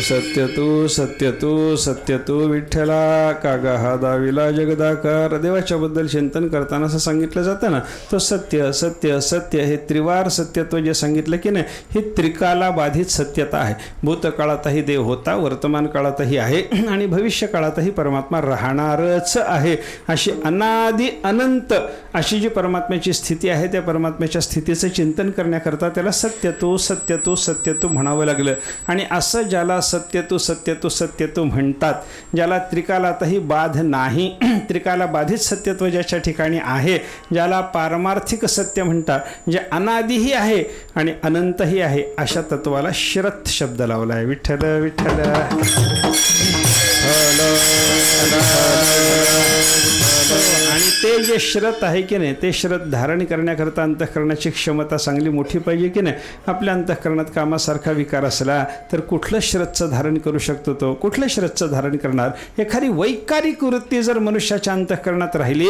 सत्य तू सत्य तू सत्य तू विठ्ठला, कागा हा दाविला जगदाकार. देवाच्या बद्दल चिंतन करताना असं सांगितलं जातं ना, तो सत्य सत्य सत्य हे त्रिवार सत्यत्व जे सांगितलं की नाही, ही त्रिकाला बाधित सत्यता आहे. भूतकाळातही देव होता, वर्तमान काळातही आहे आणि भविष्य काळातही परमात्मा राहणारच आहे. अशी अनादि अनंत अशी जी परमात्म्याची स्थिती आहे, त्या परमात्म्याच्या स्थितीचं चिंतन करण्याकरता त्याला सत्यतो सत्यतो सत्यतो म्हणावं लागलं. आणि असं ज्याला सत्यतो सत्यतो सत्यतो म्हणतात, ज्याला त्रिकालातही बाध नाही, त्रिकाला बाधित सत्यत्व ज्याच्या ठिकाणी आहे, ज्याला पारमार्थिक सत्य म्हणतात, जे अनादिही आहे आणि अनंतही आहे, अशा तत्वाला श्रत शब्द लावला आहे. विठ्ठल विठ्ठल. आणि ते जे श्रत आहे की नाही, ते श्रत धारण करण्याकरता अंतःकरणाची क्षमता चांगली मोठी पाहिजे की नाही. आपल्या अंतःकरणात कामासारखा विकार असला तर कुठलं श्रतचं धारण करू शकतो? तो कुठलं श्रतचं धारण करणार? एखादी वैकारिक वृत्ती जर मनुष्याच्या अंतःकरणात राहिली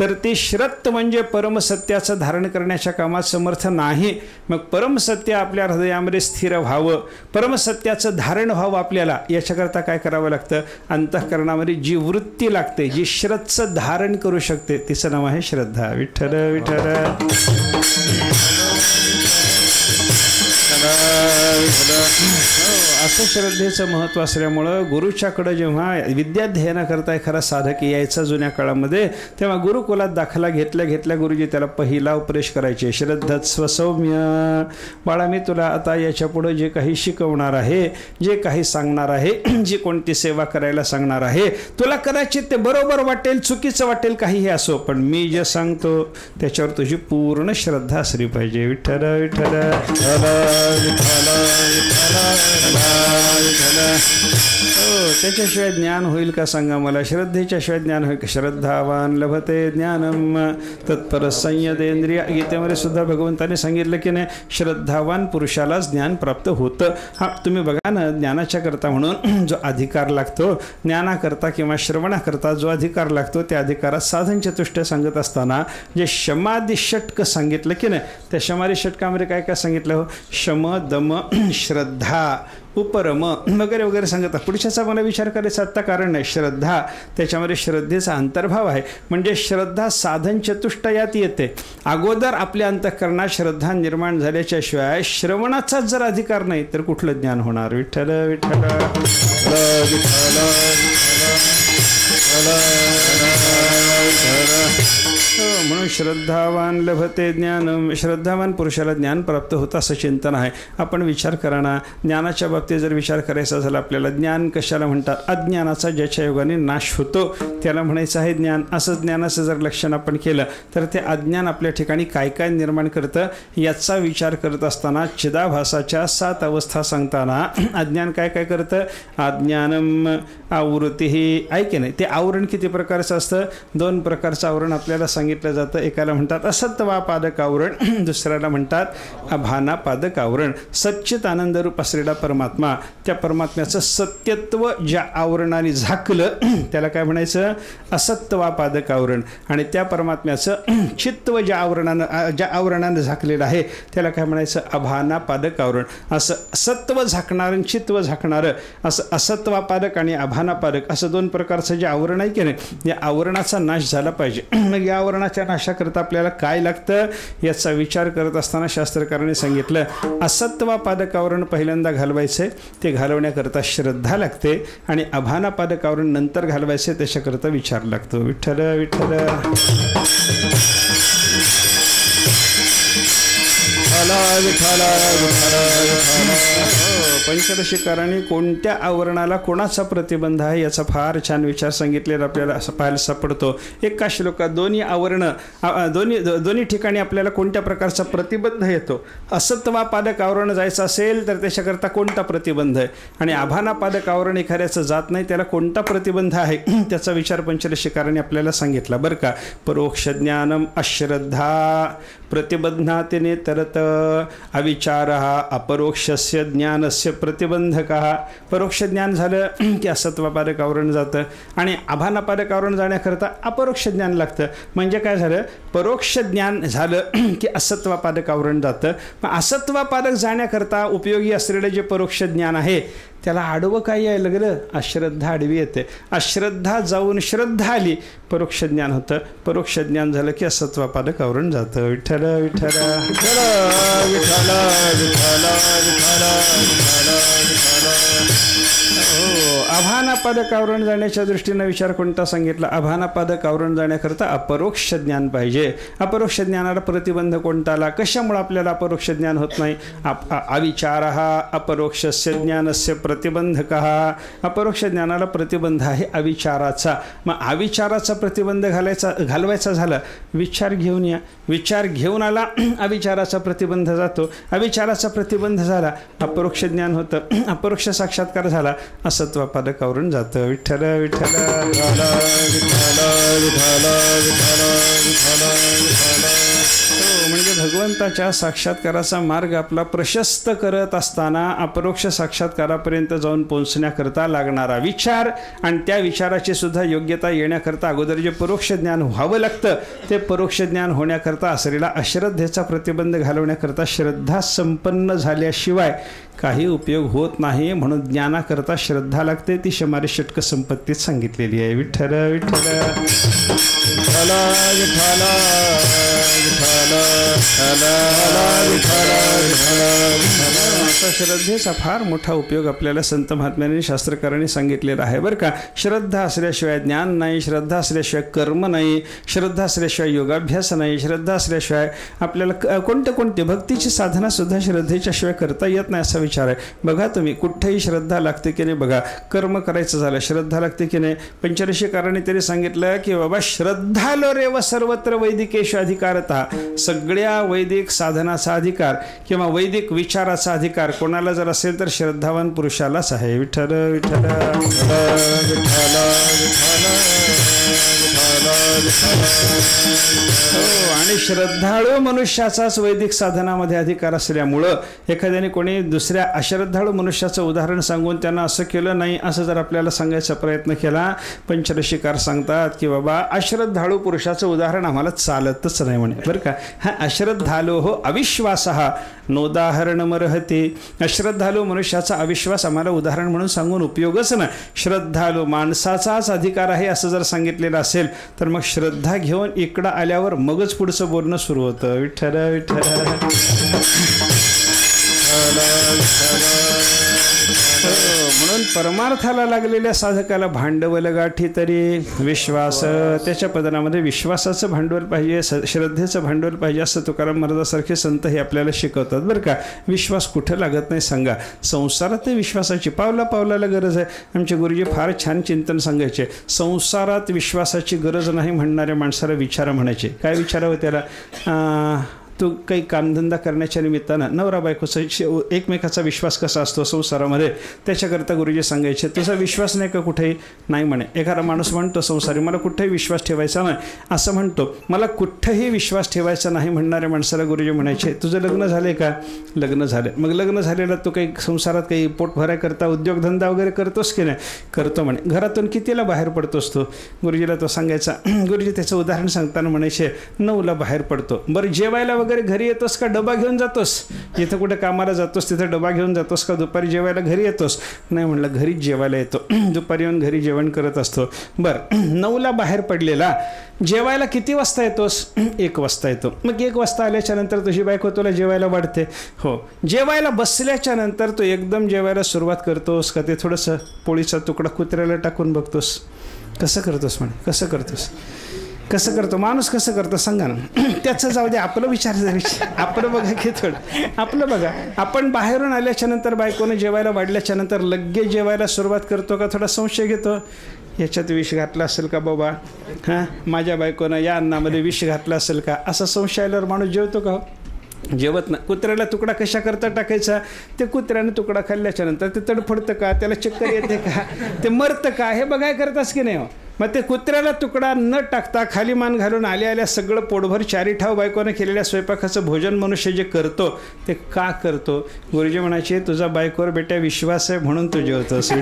तर ते श्रत म्हणजे परमसत्याचं धारण करण्याच्या कामात समर्थ नाही. मग परमसत्य आपल्या हृदयामध्ये स्थिर व्हावं, परमसत्याचं धारण व्हावं आपल्याला, याच्याकरता काय करावं लागतं? अंतःकरणामध्ये जी वृत्ती लागते, जी श्रतचं धारण करू शकते, तिचं नाव आहे श्रद्धा. विठ्ठल विठ्ठल. असं श्रद्धेचं महत्त्व असल्यामुळं गुरुच्याकडं जेव्हा विद्याध्ययनाकरता एखादा साधक यायचा जुन्या काळामध्ये, तेव्हा गुरुकुलात दाखला घेतल्या घेतल्या गुरुजी त्याला पहिला उपदेश करायचे. श्रद्धत्स्व सौम्य. बाळा, मी तुला आता याच्या पुढं जे काही शिकवणार आहे, जे काही सांगणार आहे, जी कोणती सेवा करायला सांगणार आहे, तुला कदाचित ते बरोबर वाटेल, चुकीचं वाटेल, काहीही असो, पण मी जे सांगतो त्याच्यावर तुझी पूर्ण श्रद्धा असली पाहिजे. विठ्ठल विठ्ठल.
विठ्ठल
हो, त्याच्याशिवाय ज्ञान होईल का सांगा मला? श्रद्धेच्या शिवाय ज्ञान होईल का? श्रद्धावान लभते ज्ञानम तत्पर संयतेंद्रिय. गीतेमध्ये सुद्धा भगवंताने सांगितलं की नाही, श्रद्धावान पुरुषालाच ज्ञान प्राप्त होतं. हा, तुम्ही बघा ना, ज्ञानाच्या करता म्हणून जो अधिकार लागतो, ज्ञानाकरता किंवा श्रवणाकरता जो अधिकार लागतो, त्या अधिकारात साधन चतुष्टय सांगत असताना जे शमादि षटक सांगितलं की नाही, त्या शमादि षटकामध्ये काय काय सांगितलं हो? शम, दम, श्रद्धा, उपरम वगैरे वगैरे सांगतात. पुढच्याचा मला विचार करायचा आत्ता कारण नाही. श्रद्धा, त्याच्यामध्ये श्रद्धेचा अंतर्भाव आहे. म्हणजे श्रद्धा साधन चतुष्टयात येते. अगोदर आपल्या अंतःकरणात श्रद्धा निर्माण झाल्याच्या शिवाय श्रवणाचाच जर अधिकार नाही तर कुठलं ज्ञान होणार? विठ्ठल विठ्ठल म्हणून श्रद्धावान लभते ज्ञान. श्रद्धावान पुरुषाला ज्ञान प्राप्त होतं असं चिंतन आहे. आपण विचार करा ना, ज्ञानाच्या बाबतीत जर विचार करायचा झाला आपल्याला, ज्ञान कशाला म्हणतात? अज्ञानाचा ज्याच्या योगाने नाश होतो त्याला म्हणायचं आहे ज्ञान. असं ज्ञानाचं जर लक्षण आपण केलं तर ते अज्ञान आपल्या ठिकाणी काय काय निर्माण करतं याचा विचार करत असताना चिदाभासाच्या 7 अवस्था सांगताना अज्ञान काय काय करतं? अज्ञानम आवृत्ती ही ऐके नाही. ते आवरण किती प्रकारचं असतं? 2 प्रकारचं आवरण आपल्याला सांगितलं जातं. एकाला म्हणतात असत्वापादक आवरण, दुसऱ्याला म्हणतात अभानापादक आवरण. सच्चित आनंद रूप असलेला परमात्मा, त्या परमात्म्याचं सत्यत्व ज्या आवरणाने झाकलं त्याला काय म्हणायचं? असत्वापादक आवरण. आणि त्या परमात्म्याचं चित्व ज्या आवरणानं झाकलेलं आहे त्याला काय म्हणायचं? अभानापादक आवरण. असं सत्व झाकणारं चित्व झाकणारं असं असत्वापादक आणि अभानापादक असं 2 प्रकारचं जे आवरण आहे की नाही, या आवरणाचा नाश झाला पाहिजे. मग या आवरणाच्या नाशाकरता आपल्याला काय लागतं याचा विचार करत असताना शास्त्रकारांनी सांगितलं असत्वापादक आवरण पहिल्यांदा घालवायचे, ते घालवण्याकरता श्रद्धा लागते. आणि अभानापादक आवरण नंतर घालवायचे, त्याच्याकरता विचार लागतो. विठ्ठल विठ्ठल पंचदशीकारांनी कोणत्या आवरणाला कोणाचा प्रतिबंध आहे याचा फार छान विचार सांगितलेला आपल्याला असं पाहायला सापडतो. एका श्लोकात दोन्ही आवरणं दोन्ही ठिकाणी आपल्याला कोणत्या प्रकारचा प्रतिबंध येतो. असत्वापादक आवरण जायचं असेल तर त्याच्याकरता कोणता प्रतिबंध आहे, आणि आभानापादक आवरण एखाद्याचं जात नाही त्याला कोणता प्रतिबंध आहे त्याचा विचार पंचदशीकारांनी आपल्याला सांगितला बरं का. परोक्ष ज्ञानम अश्रद्धा प्रतिबंधातिने तरत अविचार अपरोक्षस्य ज्ञानस्य प्रतिबंधकः. परोक्ष ज्ञान झालं की असत्वापादक आवरण जातं, आणि आभानापादक आवरण जाण्याकरता अपरोक्ष ज्ञान लागतं. म्हणजे काय झालं? परोक्ष ज्ञान झालं की असत्वापादक आवरण जातं. मग असत्वापादक जाण्याकरता उपयोगी असलेलं जे परोक्ष ज्ञान आहे त्याला आडवं काय यायला लागलं? अश्रद्धा आडवी येते. अश्रद्धा जाऊन श्रद्धा आली, परोक्ष ज्ञान होतं. परोक्ष ज्ञान झालं की असत्वापादक आवरण जातं. विठ्ठल विठ्ठल विठ्ठल विठ्ठल विठ्ठल हो. आभानापादक आवरण जाण्याच्या दृष्टीनं विचार कोणता सांगितला? आभानापादक आवरण जाण्याकरता अपरोक्ष ज्ञान पाहिजे. अपरोक्ष ज्ञानाला प्रतिबंध कोणता आला? कशामुळे आपल्याला अपरोक्ष ज्ञान होत नाही? अविचारः अपरोक्षस्य ज्ञानस्य प्रतिबंधकः. अपरोक्ष ज्ञानाला प्रतिबंध आहे अविचाराचा. मग अविचाराचा प्रतिबंध घालवायचा झाला, विचार घेऊन या. विचार घेऊन आला, अविचाराचा प्रतिबंध जातो. अविचाराचा प्रतिबंध झाला, अपरोक्ष ज्ञान होतं. अपरोक्ष साक्षात्कार झाला, असत्वापादक आवरण जातं. विठ्ठल विठ्ठल विठ्ठल विठ्ठल विठ्ठल म्हणजे भगवंताच्या साक्षात्काराचा मार्ग आपला प्रशस्त करत असताना अपरोक्ष साक्षात्कारापर्यंत जाऊन पोहोचण्याकरता लागणारा विचार आणि त्या विचाराची सुद्धा योग्यता येण्याकरता अगोदर जे परोक्ष ज्ञान व्हावं लागतं, ते परोक्ष ज्ञान होण्याकरता असलेला अश्रद्धेचा प्रतिबंध घालवण्याकरता श्रद्धा संपन्न झाल्याशिवाय काही उपयोग होत नाही. म्हणून ज्ञानाकरता श्रद्धा लागते. ती शमारी षटक संपत्तीत सांगितलेली आहे. विठ्ठल विठ्ठल विठ्ठल विठ्ठल असा श्रद्धेचा फार मोठा उपयोग आपल्याला संत महात्म्यांनी शास्त्रकारांनी सांगितलेला आहे बरं का. श्रद्धा असल्याशिवाय ज्ञान नाही, श्रद्धा असल्याशिवाय कर्म नाही, श्रद्धा असल्याशिवाय योगाभ्यास नाही, श्रद्धा असल्याशिवाय आपल्याला कोणते भक्तीची साधना सुद्धा श्रद्धेच्या शिवाय करता येत नाही असा विचार आहे. बघा तुम्ही कुठेही श्रद्धा लागते की नाही. बघा कर्म करायचं झालं श्रद्धा लागते की नाही. पंचदशीकारांनी तरी सांगितलं की बाबा श्रद्धालो रेव सर्वत्र वैदिकेश अधिकारता. सगळ्या वैदिक साधनाचा अधिकार किंवा वैदिक विचाराचा अधिकार कोणाला जर असेल तर श्रद्धावान पुरुषालाच आहे. विठ्ठल विठ्ठल विठ्ठल आणि श्रद्धाळू मनुष्याचाच वैदिक साधनामध्ये अधिकार असल्यामुळं एखाद्याने कोणी दुसऱ्या अश्रद्धाळू मनुष्याचं उदाहरण सांगून त्यांना असं केलं नाही असं जर आपल्याला सांगायचा प्रयत्न केला, पंचरशिकार सांगतात की बाबा अश्रद्धाळू पुरुषाचं उदाहरण आम्हाला चालतच नाही म्हणे. बरं का, हा अश्रद्धालू हो अविश्वास हा नोदाहरणमर्हते. अश्रद्धालू मनुष्याचा अविश्वास आम्हाला उदाहरण म्हणून सांगून उपयोगच नाही. श्रद्धालू माणसाचाच अधिकार आहे असं जर सांगितलेलं असेल तर मग श्रद्धा घेऊन इकडं आल्यावर मगच पुढचं बोलणं सुरू होतं. विठ्ठल विठ्ठल. म्हणून परमार्थाला लागलेल्या साधकाला भांडवल गाठी तरी विश्वास, त्याच्या पदनामध्ये विश्वासाचं भांडवल पाहिजे, श्रद्धेचं भांडवल पाहिजे असं तुकाराम महाराजासारखे संत हे आपल्याला शिकवतात. बरं का, विश्वास कुठं लागत नाही सांगा. संसारात विश्वासाची पावला पावलाला गरज आहे. आमचे गुरुजी फार छान चिंतन सांगायचे. संसारात विश्वासाची गरज नाही म्हणणाऱ्या माणसाला विचारा म्हणायचे. काय विचारावं त्याला? तो काही कामधंदा करण्याच्या निमित्तानं नवरा बायकोचा एकमेकाचा विश्वास कसा असतो संसारामध्ये, त्याच्याकरता गुरुजी सांगायचे तुझा विश्वास नाही का कुठेही? नाही म्हणे. एखादा माणूस म्हणतो संसारी मला कुठेही विश्वास ठेवायचा नाही असं म्हणतो, मला कुठेही विश्वास ठेवायचा नाही म्हणणाऱ्या माणसाला गुरुजी म्हणायचे तुझं लग्न झालं का? लग्न झालं. मग लग्न झालेलं तू काही संसारात काही पोट भराय करता उद्योगधंदा वगैरे करतोस की नाही? करतो म्हणे. घरातून कितीला बाहेर पडतोस तो? गुरुजीला तो सांगायचा. गुरुजी त्याचं उदाहरण सांगताना म्हणायचे 9ला बाहेर पडतो. बरं जेवायला वगैरे घरी येतोस का डबा घेऊन जातोस? जिथं कुठे कामाला जातोस तिथं डबा घेऊन जातोस का? दुपारी जेवायला घरी येतोस? नाही म्हणलं घरीच जेवायला येतो. दुपारी येऊन घरी जेवण करत असतो. बरं 9ला बाहेर पडलेला जेवायला किती वाजता येतोस? 1 वाजता येतो. मग 1 वाजता आल्याच्या नंतर तुझी बायको तुला जेवायला वाढते? हो. जेवायला बसल्याच्या नंतर तू एकदम जेवायला सुरुवात करतोस का ते थोडंसं पोळीचा तुकडा कुत्र्याला टाकून बघतोस? कसं करतोस म्हणे? कसं करतोस? कसं करतो माणूस? कसं करतो सांगा ना. त्याचं जाऊ दे, आपलं विचार आपलं बघा की थोडं आपलं बघा. आपण बाहेरून आल्याच्या नंतर बायकोनं जेवायला वाढल्याच्या नंतर लगेच जेवायला सुरुवात करतो का थोडा संशय घेतो? याच्यात विष घातला असेल का बाबा? हां, माझ्या बायकोनं या अन्नामध्ये विष घातलं असेल का? असा संशय आल्यावर माणूस जेवतो का? जेवत ना. कुत्र्याला तुकडा कशा करता टाकायचा? ते कुत्र्याने तुकडा खाल्ल्याच्या नंतर ते तडफडतं का? त्याला चक्कर येते का? ते मरतं का? हे बघाय करतास की नाही? मग ते कुत्र्याला तुकडा न टाकता खाली मान घालून आल्या सगळं पोटभर चारी ठाव बायकोने केलेल्या स्वयंपाकाचं भोजन मनुष्य जे करतो ते का करतो? गुरुजी म्हणायचे तुझा बायकोवर बेटा विश्वास आहे म्हणून तू जेवतोस.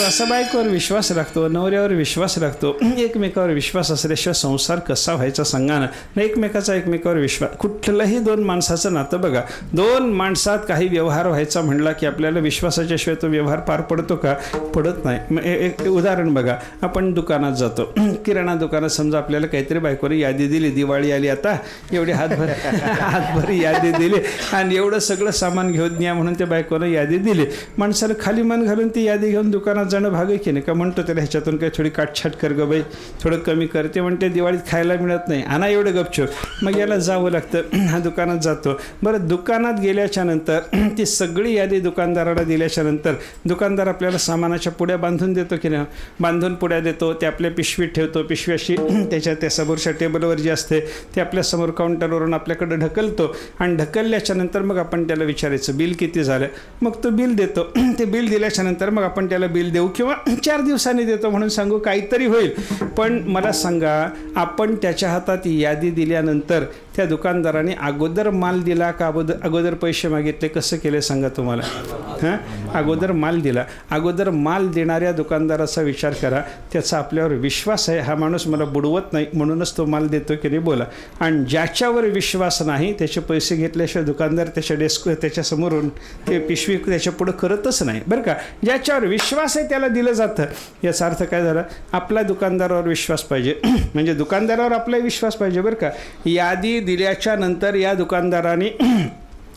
असा बायकोवर विश्वास राखतो, नवऱ्यावर विश्वास राखतो. एकमेकावर विश्वास असल्याशिवाय संसार कसा व्हायचा सांगा ना. एकमेकाचा एकमेकावर विश्वास. कुठलंही 2 माणसाचं नातं बघा, 2 माणसात काही व्यवहार व्हायचा म्हणला की आपल्याला विश्वासाच्या शिवाय तो व्यवहार पार पडतो का? पडत नाही. मग एक उदाहरण बघा, आपण दुकानात जातो, किराणा दुकानात समजा आपल्याला काहीतरी बायकोने यादी दिली, दिवाळी आली आता, एवढी हातभर यादी दिली आणि एवढं सगळं सामान घेऊन या म्हणून त्या बायकोनं यादी दिली. माणसाला खाली मान घालून ती यादी घेऊन दुकानात जाणं भाग आहे की नाही? का म्हणतो त्याला ह्याच्यातून काही थोडी काटछाट कर ग बाई, थोडं कमी करते म्हणते, दिवाळीत खायला मिळत नाही, आणा एवढं गपचूप. मग याला जावं लागतं, हा दुकानात जातो. बरं दुकानात गेल्याच्या नंतर ती सगळी यादी दुकानदाराला दिल्याच्या नंतर दुकानदार आपल्याला सामानाच्या पुड्या बांधून देतो की नाही? बांधून पुड्या देतो, ते आपल्या पिशवीत ठेवतो. पिशवी अशी त्या समोरच्या टेबलवर जी असते ते आपल्यासमोर काउंटरवरून आपल्याकडे ढकलतो आणि ढकलल्याच्या नंतर मग आपण त्याला विचारायचं बिल किती झालं? मग तो बिल देतो. ते बिल दिल्याच्या नंतर मग आपण त्याला बिल देऊ किंवा 4 दिवसांनी देतो म्हणून सांगू, काहीतरी होईल. पण मला सांगा, आपण त्याच्या हातात यादी दिल्यानंतर त्या दुकानदाराने अगोदर माल दिला का अगोदर पैसे मागितले? कसं केलं सांगा तुम्हाला? हां, अगोदर माल दिला. अगोदर माल देणाऱ्या दुकानदाराचा विचार करा, त्याचा आपल्यावर विश्वास आहे, हा माणूस मला बुडवत नाही म्हणूनच तो माल देतो की नाही बोला. आणि ज्याच्यावर विश्वास नाही त्याचे पैसे घेतल्याशिवाय दुकानदार त्याच्या समोरून ते पिशवी त्याच्या पुढं करतच नाही. बरं का, ज्याच्यावर विश्वास आहे त्याला दिलं जातं. याचा अर्थ काय झाला? आपला दुकानदारावर विश्वास पाहिजे, म्हणजे दुकानदारावर आपला विश्वास पाहिजे. बरं का, यादी दिल्याच्या नंतर या दुकानदाराने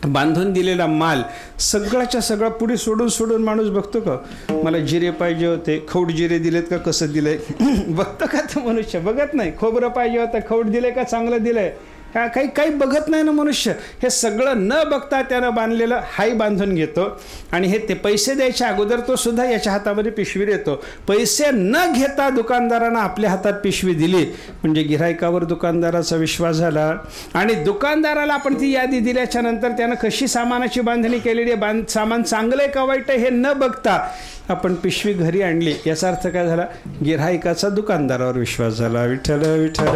बांधून दिलेला माल सगळ्याच्या सगळा पुढे सोडून माणूस बघतो का? मला जिरे पाहिजे होते, खौड जिरे दिलेत का, कसं दिलंय बघतो का? तो मनुष्य बघत नाही. खोबरं पाहिजे होतं, खौड दिलंय का चांगलं दिलंय? काही काही बघत नाही ना मनुष्य. हे सगळं न बघता त्यानं बांधलेलं हाही बांधून घेतो आणि हे ते पैसे द्यायच्या अगोदर तो सुद्धा याच्या हातामध्ये पिशवी देतो. पैसे न घेता दुकानदारानं आपल्या हातात पिशवी दिली म्हणजे गिऱ्हाईकावर दुकानदाराचा विश्वास झाला. आणि दुकानदाराला आपण ती यादी दिल्याच्या नंतर त्यानं कशी सामानाची बांधणी केलेली आहे, सामान चांगलं आहे का वाईट आहे हे न बघता आपण पिशवी घरी आणली. याचा अर्थ काय झाला, गिऱ्हाईकाचा दुकानदारावर विश्वास झाला. विठ्ठल विठ्ठल.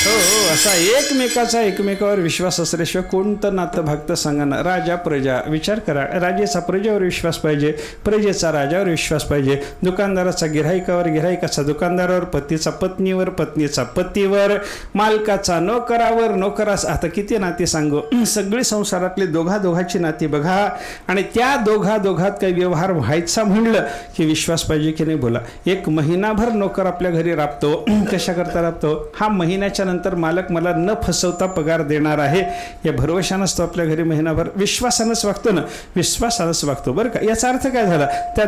हो हो, असा एकमेकावर विश्वास असल्याशिवाय कोणतं नातं भागतं सांगा ना. राजा प्रजा, विचार करा, राजाचा प्रजेवर विश्वास पाहिजे, प्रजेचा राजावर विश्वास पाहिजे, दुकानदाराचा गिऱ्हाईकावर, गिऱ्हाईकाचा दुकानदारावर, पतीचा पत्नीवर, पत्नीचा पतीवर, मालकाचा नोकरावर, नोकरास. आता किती नाते सांगू, सगळी संसारातली दोघाची नाती बघा. आणि त्या दोघात काही व्यवहार व्हायचा म्हणलं की विश्वास पाहिजे की नाही बोला. एक महिनाभर नोकर आपल्या घरी राबतो, कशा करता राबतो, हा महिन्याच्या नंतर मालक मला न फसवता पगार देणार आहे या भरवशानंच तो आपल्या घरी महिनाभर विश्वासानंच वागतो ना, विश्वासानंच वागतो बरं का. याचा अर्थ काय झाला, त्या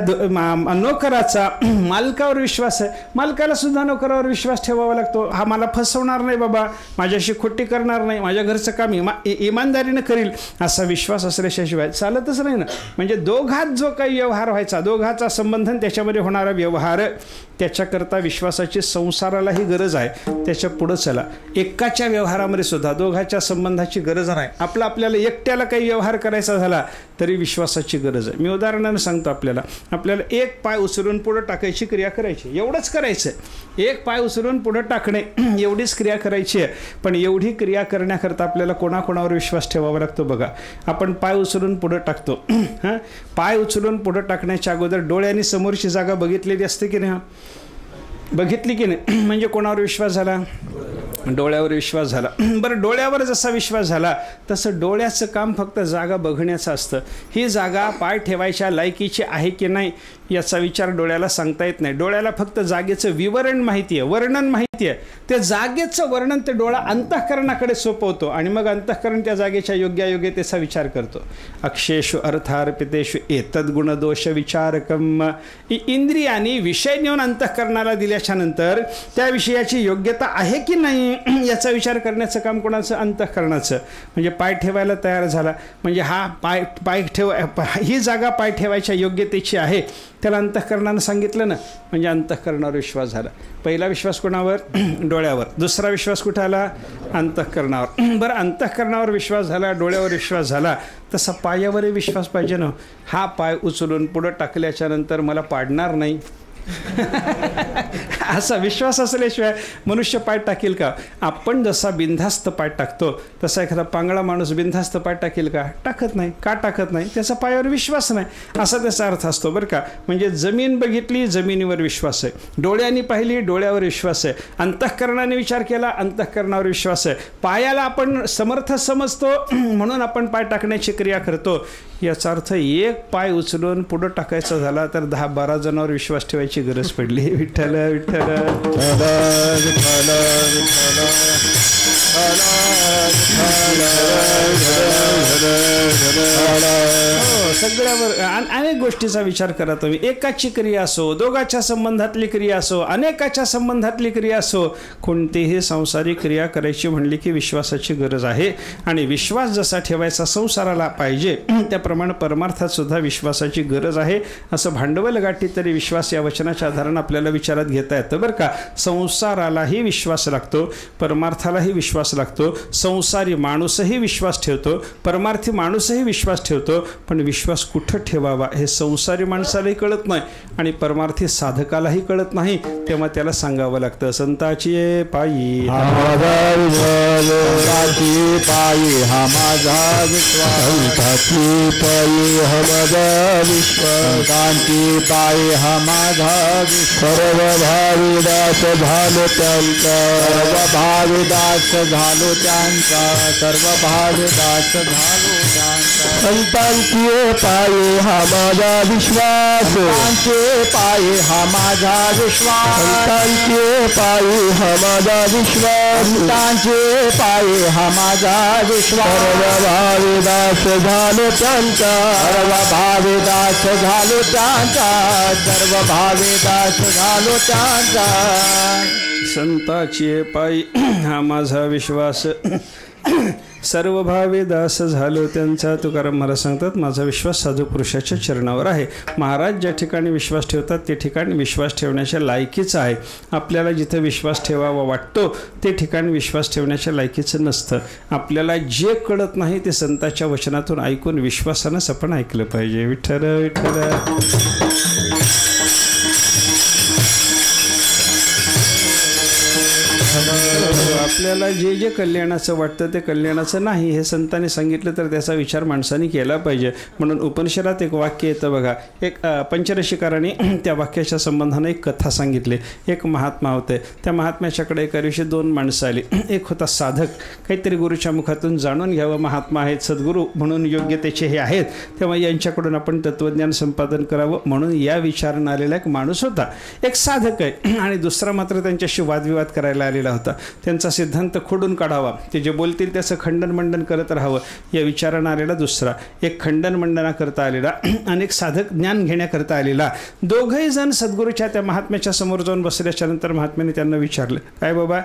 नोकराचा मालकावर विश्वास आहे, मालकाला सुद्धा नोकरावर विश्वास ठेवावा लागतो. हा मला फसवणार नाही बाबा, माझ्याशी खोटी करणार नाही, माझ्या घरचं काम इमानदारीनं करील असा विश्वास असल्याशिवाय चालतच नाही ना. म्हणजे दोघात जो काही व्यवहार व्हायचा, दोघाचा संबंध त्याच्यामध्ये होणारा व्यवहार, त्याच्याकरता विश्वासाची संसारालाही गरज आहे. त्याच्या पुढं चला, एकाच्या व्यवहारामध्ये सुद्धा दोघाच्या संबंधाची गरज नाही. आपल्याला एकट्याला काही व्यवहार करायचा झाला तरी विश्वासाची गरज आहे. मी उदाहरणानं सांगतो, आपल्याला एक पाय उचलून पुढं टाकायची क्रिया करायची, एवढंच करायचं. एक पाय उचलून पुढं टाकणे एवढीच क्रिया करायची आहे. पण एवढी क्रिया करण्याकरता आपल्याला कोणाकोणावर विश्वास ठेवावा लागतो बघा. आपण पाय उचलून पुढं टाकतो, हां, पाय उचलून पुढं टाकण्याच्या अगोदर डोळ्यांनी समोरची जागा बघितलेली असते की नाही, बघितली की नाही, म्हणजे कोणावर विश्वास झाला, डोळ्यावर विश्वास झाला. बरं, डोळ्यावर जसा विश्वास झाला तसं डोळ्याचं काम फक्त जागा बघण्याचं असतं. ही जागा पाय ठेवायच्या लायकीची आहे की नाही याचा विचार डोळ्याला सांगता येत नाही. डोळ्याला फक्त जागेचं विवरण माहिती आहे, वर्णन माहिती आहे. त्या जागेचं वर्णन ते डोळा अंतःकरणाकडे सोपवतो आणि मग अंतःकरण त्या जागेच्या योग्यायोग्यतेचा विचार करतो. अक्षेषु अर्थार्पितेषु एतद्गुणदोष विचारकम. इंद्रियानी विषय नेऊन अंतःकरणाला दिल्याच्या नंतर त्या विषयाची योग्यता आहे की नाही याचा विचार करण्याचं काम कोणाचं, अंतःकरणाचं. म्हणजे पाय ठेवायला तयार झाला म्हणजे हा पाय ही जागा पाय ठेवायच्या योग्यतेची आहे, त्याला अंतःकरणानं सांगितलं ना, म्हणजे अंतःकरणावर विश्वास झाला. पहिला विश्वास कोणावर, डोळ्यावर. दुसरा विश्वास कुठं आला, अंतःकरणावर. बरं, अंतःकरणावर विश्वास झाला, डोळ्यावर विश्वास झाला, तसा पायावरही विश्वास पाहिजे ना. हा पाय उचलून पुढं टाकल्याच्या नंतर मला पाडणार नाही असा विश्वास असल्याशिवाय मनुष्य पाय टाकेल का. आपण जसा बिनधास्त पाय टाकतो तसा एखादा पांगळा माणूस बिनधास्त पाय टाकेल का, टाकत नाही. का टाकत नाही, त्याचा पायावर विश्वास नाही असा त्याचा अर्थ असतो बरं का. म्हणजे जमीन बघितली, जमिनीवर विश्वास आहे. डोळ्यांनी पाहिली, डोळ्यावर विश्वास आहे. अंतःकरणाने विचार केला, अंतःकरणावर विश्वास आहे. पायाला आपण समर्थ समजतो म्हणून आपण पाय टाकण्याची क्रिया करतो. याचा अर्थ एक पाय उचलून पुढं टाकायचा झाला तर 10-12 जणांवर विश्वास ठेवायची गरज पडली. विठ्ठल विठ्ठल. सगळ्यावर अनेक गोष्टीचा विचार करा तुम्ही. एकाची क्रिया असो, दोघाच्या संबंधातली क्रिया असो, अनेकाच्या संबंधातली क्रिया असो, कोणतीही संसारिक क्रिया करायची म्हणली की विश्वासाची गरज आहे. आणि विश्वास जसा ठेवायचा संसाराला पाहिजे त्याप्रमाणे परमार्थात सुद्धा विश्वासाची गरज आहे. असं भांडवल गाठी तरी विश्वास या वचनाच्या आधारानं आपल्याला विचारात घेता येतं बरं का. संसारालाही विश्वास लागतो, परमार्थालाही विश्वास लागतो. संसारी माणूसही विश्वास ठेवतो, परमार्थी माणूसही विश्वास ठेवतो. पण विश्वास कुठं ठेवावा हे संसारी माणसालाही कळत नाही आणि परमार्थी साधकालाही कळत नाही. तेव्हा त्याला सांगावं लागतं, संताची पायी
हा माझा विश्वास, पायी हा माझा विश्वास, कांती पायी हा माझा विश्वास. सर्व भाविदास झालो त्यांचा, सर्व भाविदास झालो त्यांचा, सर्व भाविदास झालो त्यांचा. संतांची पाये हा माझा विश्वास संतांचे पाये हा माझा विश्वास संतांचे पाये हा माझा विश्वास संतांचे पाये हा माझा विश्वास सर्व भाविदास झालो त्यांचा सर्व भाविदास झालो त्यांचा सर्व भाविदास झालो त्यांचा
संताची पायी हा माझा विश्वास सर्व भावे दास झालो त्यांचा. तुकाराम महाराज सांगतात माझा विश्वास साधू पुरुषाच्या चरणावर आहे. महाराज ज्या ठिकाणी विश्वास ठेवतात ते ठिकाणी विश्वास ठेवण्याच्या लायकीचं आहे. आपल्याला जिथं विश्वास ठेवावा वाटतो ते ठिकाणी विश्वास ठेवण्याच्या लायकीचं नसतं. आपल्याला जे कळत नाही ते संतांच्या वचनातून ऐकून विश्वासानंच आपण ऐकलं पाहिजे. विठ्ठल विठ्ठल. आपल्याला जे जे कल्याणाचं वाटतं ते कल्याणाचं नाही हे संतांनी सांगितलं तर त्याचा विचार माणसाने केला पाहिजे. म्हणून उपनिषदात एक वाक्य येतं बघा. एक पंचरशिकाराने त्या वाक्याच्या संबंधाने एक कथा सांगितली. एक महात्मा होते. त्या महात्म्याच्याकडे एका दिवशी दोन माणसं आली. एक होता साधक, काहीतरी गुरुच्या मुखातून जाणून घ्यावं, महात्मा आहेत, सद्गुरू म्हणून योग्यतेचे हे आहेत, तेव्हा यांच्याकडून आपण तत्त्वज्ञान संपादन करावं म्हणून या विचारानं आलेला एक माणूस होता. एक साधक आहे आणि दुसरा मात्र त्यांच्याशी वादविवाद करायला आलेला होता. त्यांचा सिद्धांत खोडून काढावा, ते जे बोलतील त्याचं खंडन मंडन करत राहावं या विचारानं आलेला दुसरा. एक खंडन मंडना करता आलेला आणि एक साधक ज्ञान घेण्याकरता आलेला. दोघंही जण सद्गुरूच्या त्या महात्म्याच्या समोर जाऊन बसल्याच्या नंतर महात्म्याने त्यांना विचारलं, काय बाबा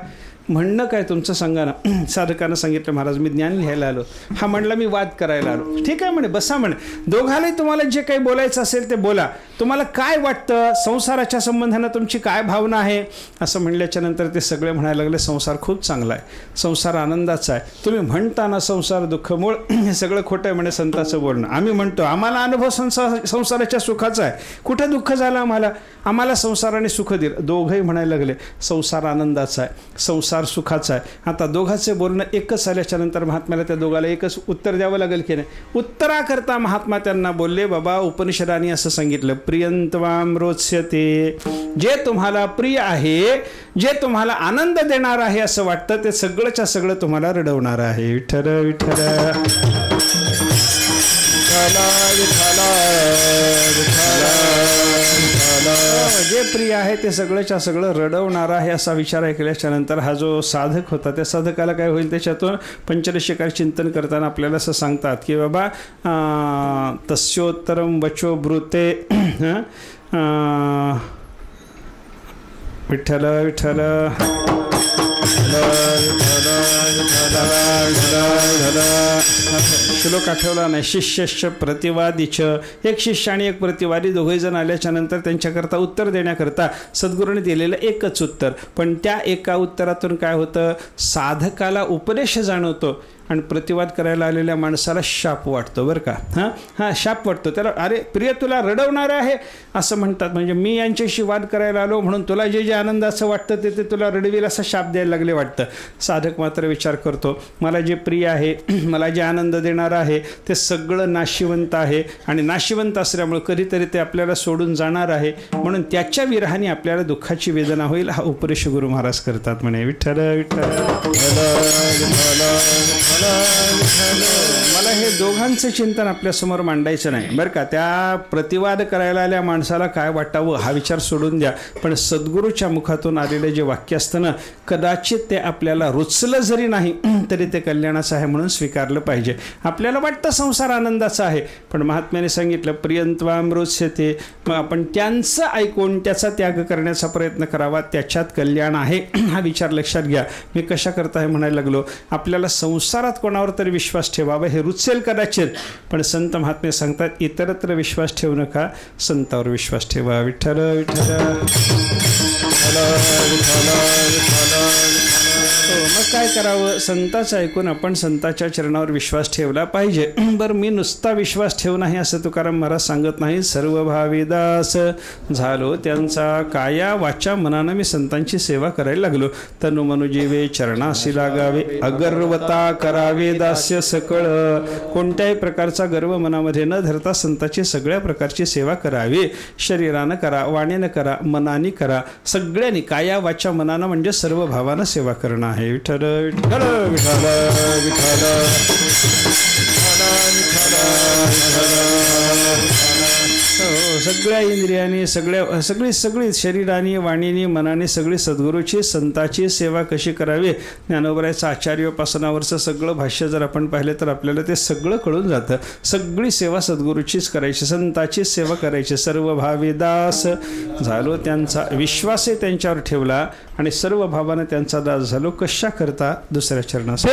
म्हणणं काय तुमचं सांगा ना. साधकानं सांगितलं, महाराज मी ज्ञान घ्यायला आलो. हा म्हणला मी वाद करायला आलो. ठीक आहे म्हणे, बसा म्हणे. दोघालाही तुम्हाला जे काही बोलायचं असेल ते बोला. तुम्हाला काय वाटतं, संसाराच्या संबंधानं तुमची काय भावना आहे, असं म्हणल्याच्या नंतर ते सगळे म्हणायला लागले संसार खूप चांगला आहे, संसार आनंदाचा आहे. तुम्ही म्हणता ना संसार दुःखमूळ, हे सगळं खोटं आहे म्हणे संताचं बोलणं. आम्ही म्हणतो आम्हाला अनुभव संसाराच्या सुखाचा आहे, कुठं दुःख झालं आम्हाला संसाराने सुख दिलं. दोघंही म्हणायला लागले संसार आनंदाचा आहे, संसार सुखाचा आहे. आता दोघांचे बोलणं एकच आल्याच्या नंतर महात्म्याला त्या दोघाला एकच उत्तर द्यावं लागेल की नाही. उत्तराकरता महात्मा त्यांना बोलले, बाबा उपनिषदांनी असं सांगितलं, प्रियंत्वाम रोचते, जे तुम्हाला प्रिय आहे, जे तुम्हाला आनंद देणार आहे असं वाटतं ते सगळंच्या सगळं तुम्हाला रडवणार आहे. विठ्ठल विठ्ठल. जे प्रिय आहे ते सगळंच्या सगळं रडवणार आहे असा विचार ऐकल्याच्या नंतर हा जो साधक होता त्या साधकाला काय होईल, त्याच्यातून पंचरशिकार चिंतन करताना आपल्याला असं सांगतात की बाबा तस्योत्तरम वचो ब्रूते विठ्ठल विठ्ठल. श्लोक आठवला नाही. शिष्यश्च प्रतिवादीच, एक शिष्य आणि एक प्रतिवादी दोघे जण आल्याच्या नंतर त्यांच्याकरता उत्तर देण्याकरता सद्गुरूने दिलेलं एकच उत्तर. पण त्या एका उत्तरातून काय होतं, साधकाला उपदेश जाणवतो आणि प्रतिवाद करायला आलेल्या माणसाला शाप वाटतो बरं का. हां शाप वाटतो त्याला. अरे प्रिय तुला रडवणार आहे असं म्हणतात, म्हणजे मी यांच्याशी वाद करायला आलो म्हणून तुला जे जे आनंदाचं वाटतं ते तुला रडवील असा शाप द्यायला लागले वाटतं. साधक मात्र विचार करतो मला जे प्रिय आहे, मला जे आनंद देणार आहे ते सगळं नाशिवंत आहे आणि नाशिवंत असल्यामुळे कधीतरी ते आपल्याला सोडून जाणार आहे, म्हणून त्याच्या विरहाने आपल्याला दुःखाची वेदना होईल. हा उपदेश गुरु महाराज करतात म्हणे. विठ्ठल विठ्ठल. मला हे दोघांचं चिंतन आपल्यासमोर मांडायचं नाही बरं का. त्या प्रतिवाद करायला आल्या माणसाला काय वाटावं हा विचार सोडून द्या, पण सद्गुरूच्या मुखातून आलेलं जे वाक्य असतं ना, कदाचित ते आपल्याला रुचलं जरी नाही तरी ते कल्याणाचं आहे म्हणून स्वीकारलं पाहिजे. आपल्याला वाटतं संसार आनंदाचा आहे, पण महात्म्याने सांगितलं प्रियंत्वाम रोचते, मग आपण त्यांचं ऐकून त्याचा त्याग करण्याचा प्रयत्न करावा, त्याच्यात कल्याण आहे हा विचार लक्षात घ्या. मी कशा करता हे म्हणायला लागलो, आपल्याला संसारात कोणावर तरी विश्वास ठेवावा, हे रुचेल कदाचित, पण संत महात्मे सांगतात इतरत्र विश्वास ठेवू नका, संतावर विश्वास ठेवा. विठ्ठल विठ्ठल. मग काय करावं, संताचं ऐकून आपण संताच्या चरणावर विश्वास ठेवला पाहिजे. बरं मी नुसता विश्वास ठेवू नाही असं तुकाराम महाराज सांगत नाही. सर्व भाविदास झालो त्यांचा, काया वाचा मनानं मी संतांची सेवा करायला लागलो. तनु मनुजीवे चरणाशी लागावे, अगर्वता करावे दास्य सकळ, कोणत्याही प्रकारचा गर्व मनामध्ये न धरता संतांची सगळ्या प्रकारची सेवा करावी. शरीरानं करा, वाणीनं करा, मनाने करा, सगळ्यांनी काया वाचा मनानं म्हणजे सर्व भावानं सेवा करणं आहे. विठ्ठल विठ्ठल विठ्ठल विठ्ठल. सगळ्या इंद्रियाने सगळी शरीराने वाणीने मनाने सगळी सद्गुरूची संताची सेवा कशी करावी ज्ञानोबरायचं आचार्योपासनावरचं सगळं भाष्य जर आपण पाहिलं तर आपल्याला ते सगळं कळून जातं. सगळी सेवा सद्गुरूचीच करायची, संताचीच सेवा करायची. सर्व भावी दास झालो त्यांचा, विश्वासही त्यांच्यावर ठेवला आणि सर्व भावानं त्यांचा दास झालो. कशा करता दुसऱ्या चरणास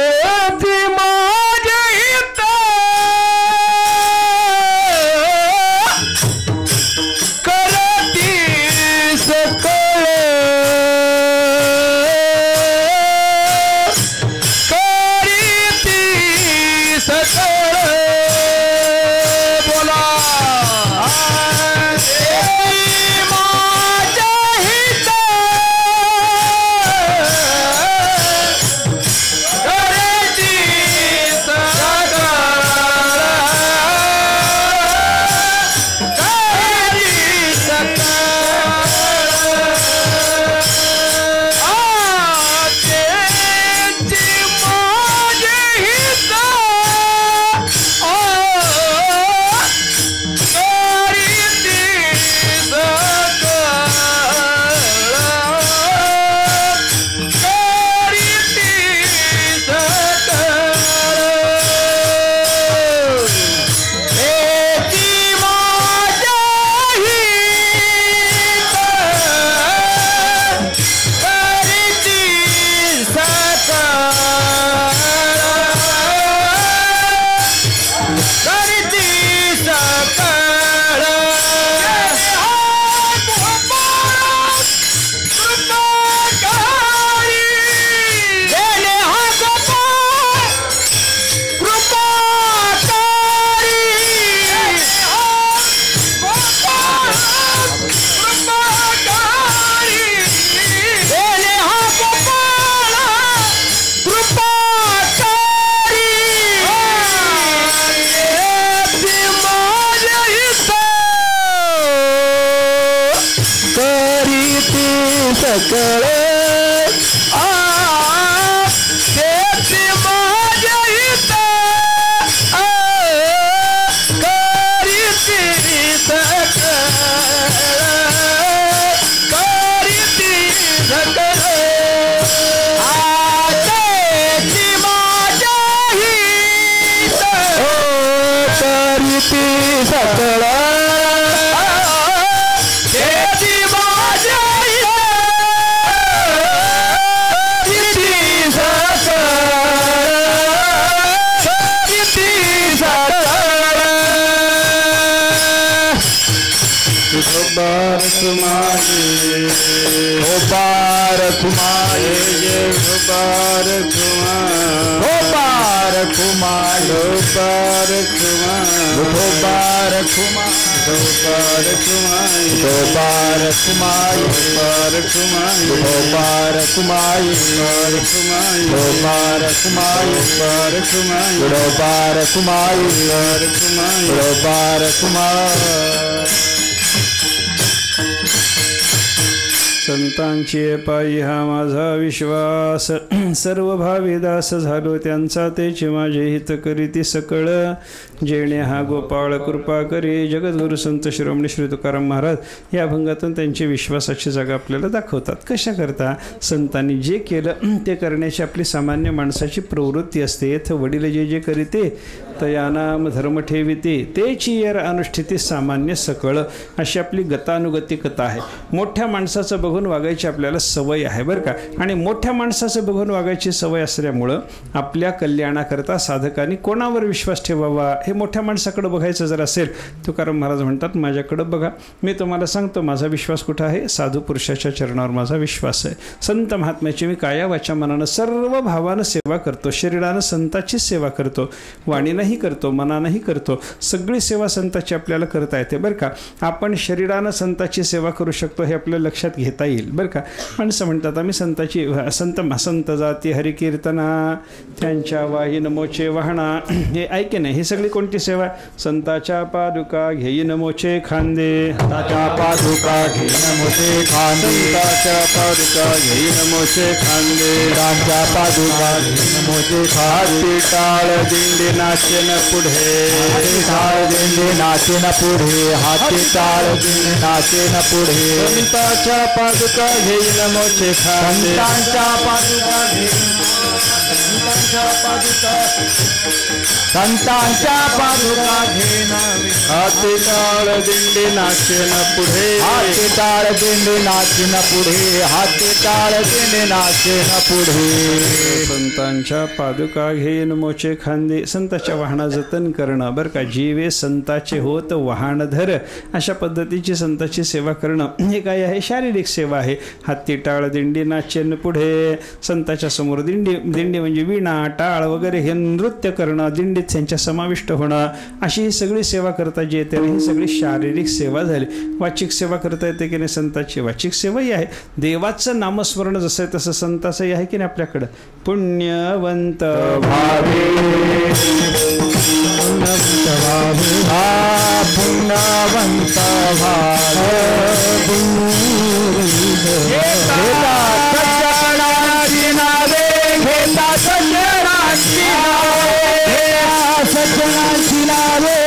संतांची पायी हा माझा विश्वास, सर्व भावी दास झालो त्यांचा तेच माझे हित करीती सकळ. जेणे हा गोपाळ कृपा करी. जगद्गुरु संत शिरोमणी श्री तुकाराम महाराज या अभंगातून त्यांची विश्वासाची जागा आपल्याला दाखवतात. कशा करता? संतांनी जे केलं ते करण्याची आपली सामान्य माणसाची प्रवृत्ती असते. येथ वडील जे जे करीते तयानाम धर्म ठेविते तेची येर अनुष्ठिती सामान्य सकळ, अशी आपली गतानुगती कथा आहे. मोठ्या माणसाचं बघून वागायची आपल्याला सवय आहे बरं का. आणि मोठ्या माणसाचं बघून वागायची सवय असल्यामुळं आपल्या कल्याणाकरता साधकांनी कोणावर विश्वास ठेवावा हे मोठ्या माणसाकडे बघायचं जर असेल, तुकाराम महाराज म्हणतात माझ्याकडं बघा, मी तुम्हाला सांगतो माझा विश्वास कुठं आहे. साधू पुरुषाच्या चरणावर माझा विश्वास आहे. संत महात्म्याची मी काया वाचा मनानं सर्व भावानं सेवा करतो. शरीरानं संताचीच सेवा करतो, वाणीनंही करतो, मनानंही करतो. सगळी सेवा संताची आपल्याला करता येते बरं का. आपण शरीरानं संताची सेवा करू शकतो हे आपल्याला लक्षात घेता येईल बरं का. माणसं म्हणतात आम्ही संताची संत जाती हरिकीर्तना त्यांच्या वाही नमोचे वाहना, हे ऐके नाही, हे सगळी कोण कोणती सेवा आहे? संताच्या पादुका घेईन मोचे खांदे,
संतांच्या पादुका घेईन मोठे खांदे,
संताच्या पादुका घेईन मोचे खांदे,
संतांच्या पादुका घेईन मोठे खांदे,
टाळ दिंडी नाचेन पुढे,
टाळ दिंडी नाचेन पुढे, हाती टाळ दिंडी नाचेन पुढे,
संताच्या पादुका घेईन मोचे खांदे,
संतांच्या पादुका घेईन, संतांच्या पादुका घेईन,
हाती टाळ दिंडी नाचेन पुढे,
हाती टाळ दिंडी नाचेन पुढे, हाती टाळ दिंडी नाचेन पुढे,
संतांच्या पादुका घेईन मोचे खांदे. संतांच्या वाहना जतन करणं बरं का. जीवे संताचे होत वाहनधर, अशा पद्धतीची संतांची सेवा करणं हे काय आहे? शारीरिक सेवा आहे. हाती टाळ दिंडी नाचेन पुढे, संतांच्या समोर दिंडी म्हणजे वीणा टाळ वगैरे हे नृत्य करणं, दिंडीत त्यांच्या समाविष्ट होणं, अशी ही सगळी सेवा करता जी येते ही सगळी शारीरिक सेवा झाली. वाचिक सेवा करता येते की नाही? संतांची वाचिक सेवाही आहे. देवाचं नामस्मरण जसं आहे तसं संताचंही आहे की नाही आपल्याकडं. पुण्यवंत
भावे पुण्यवंत भावे सज्जनाची नावे घेता, सज्जनाची नावे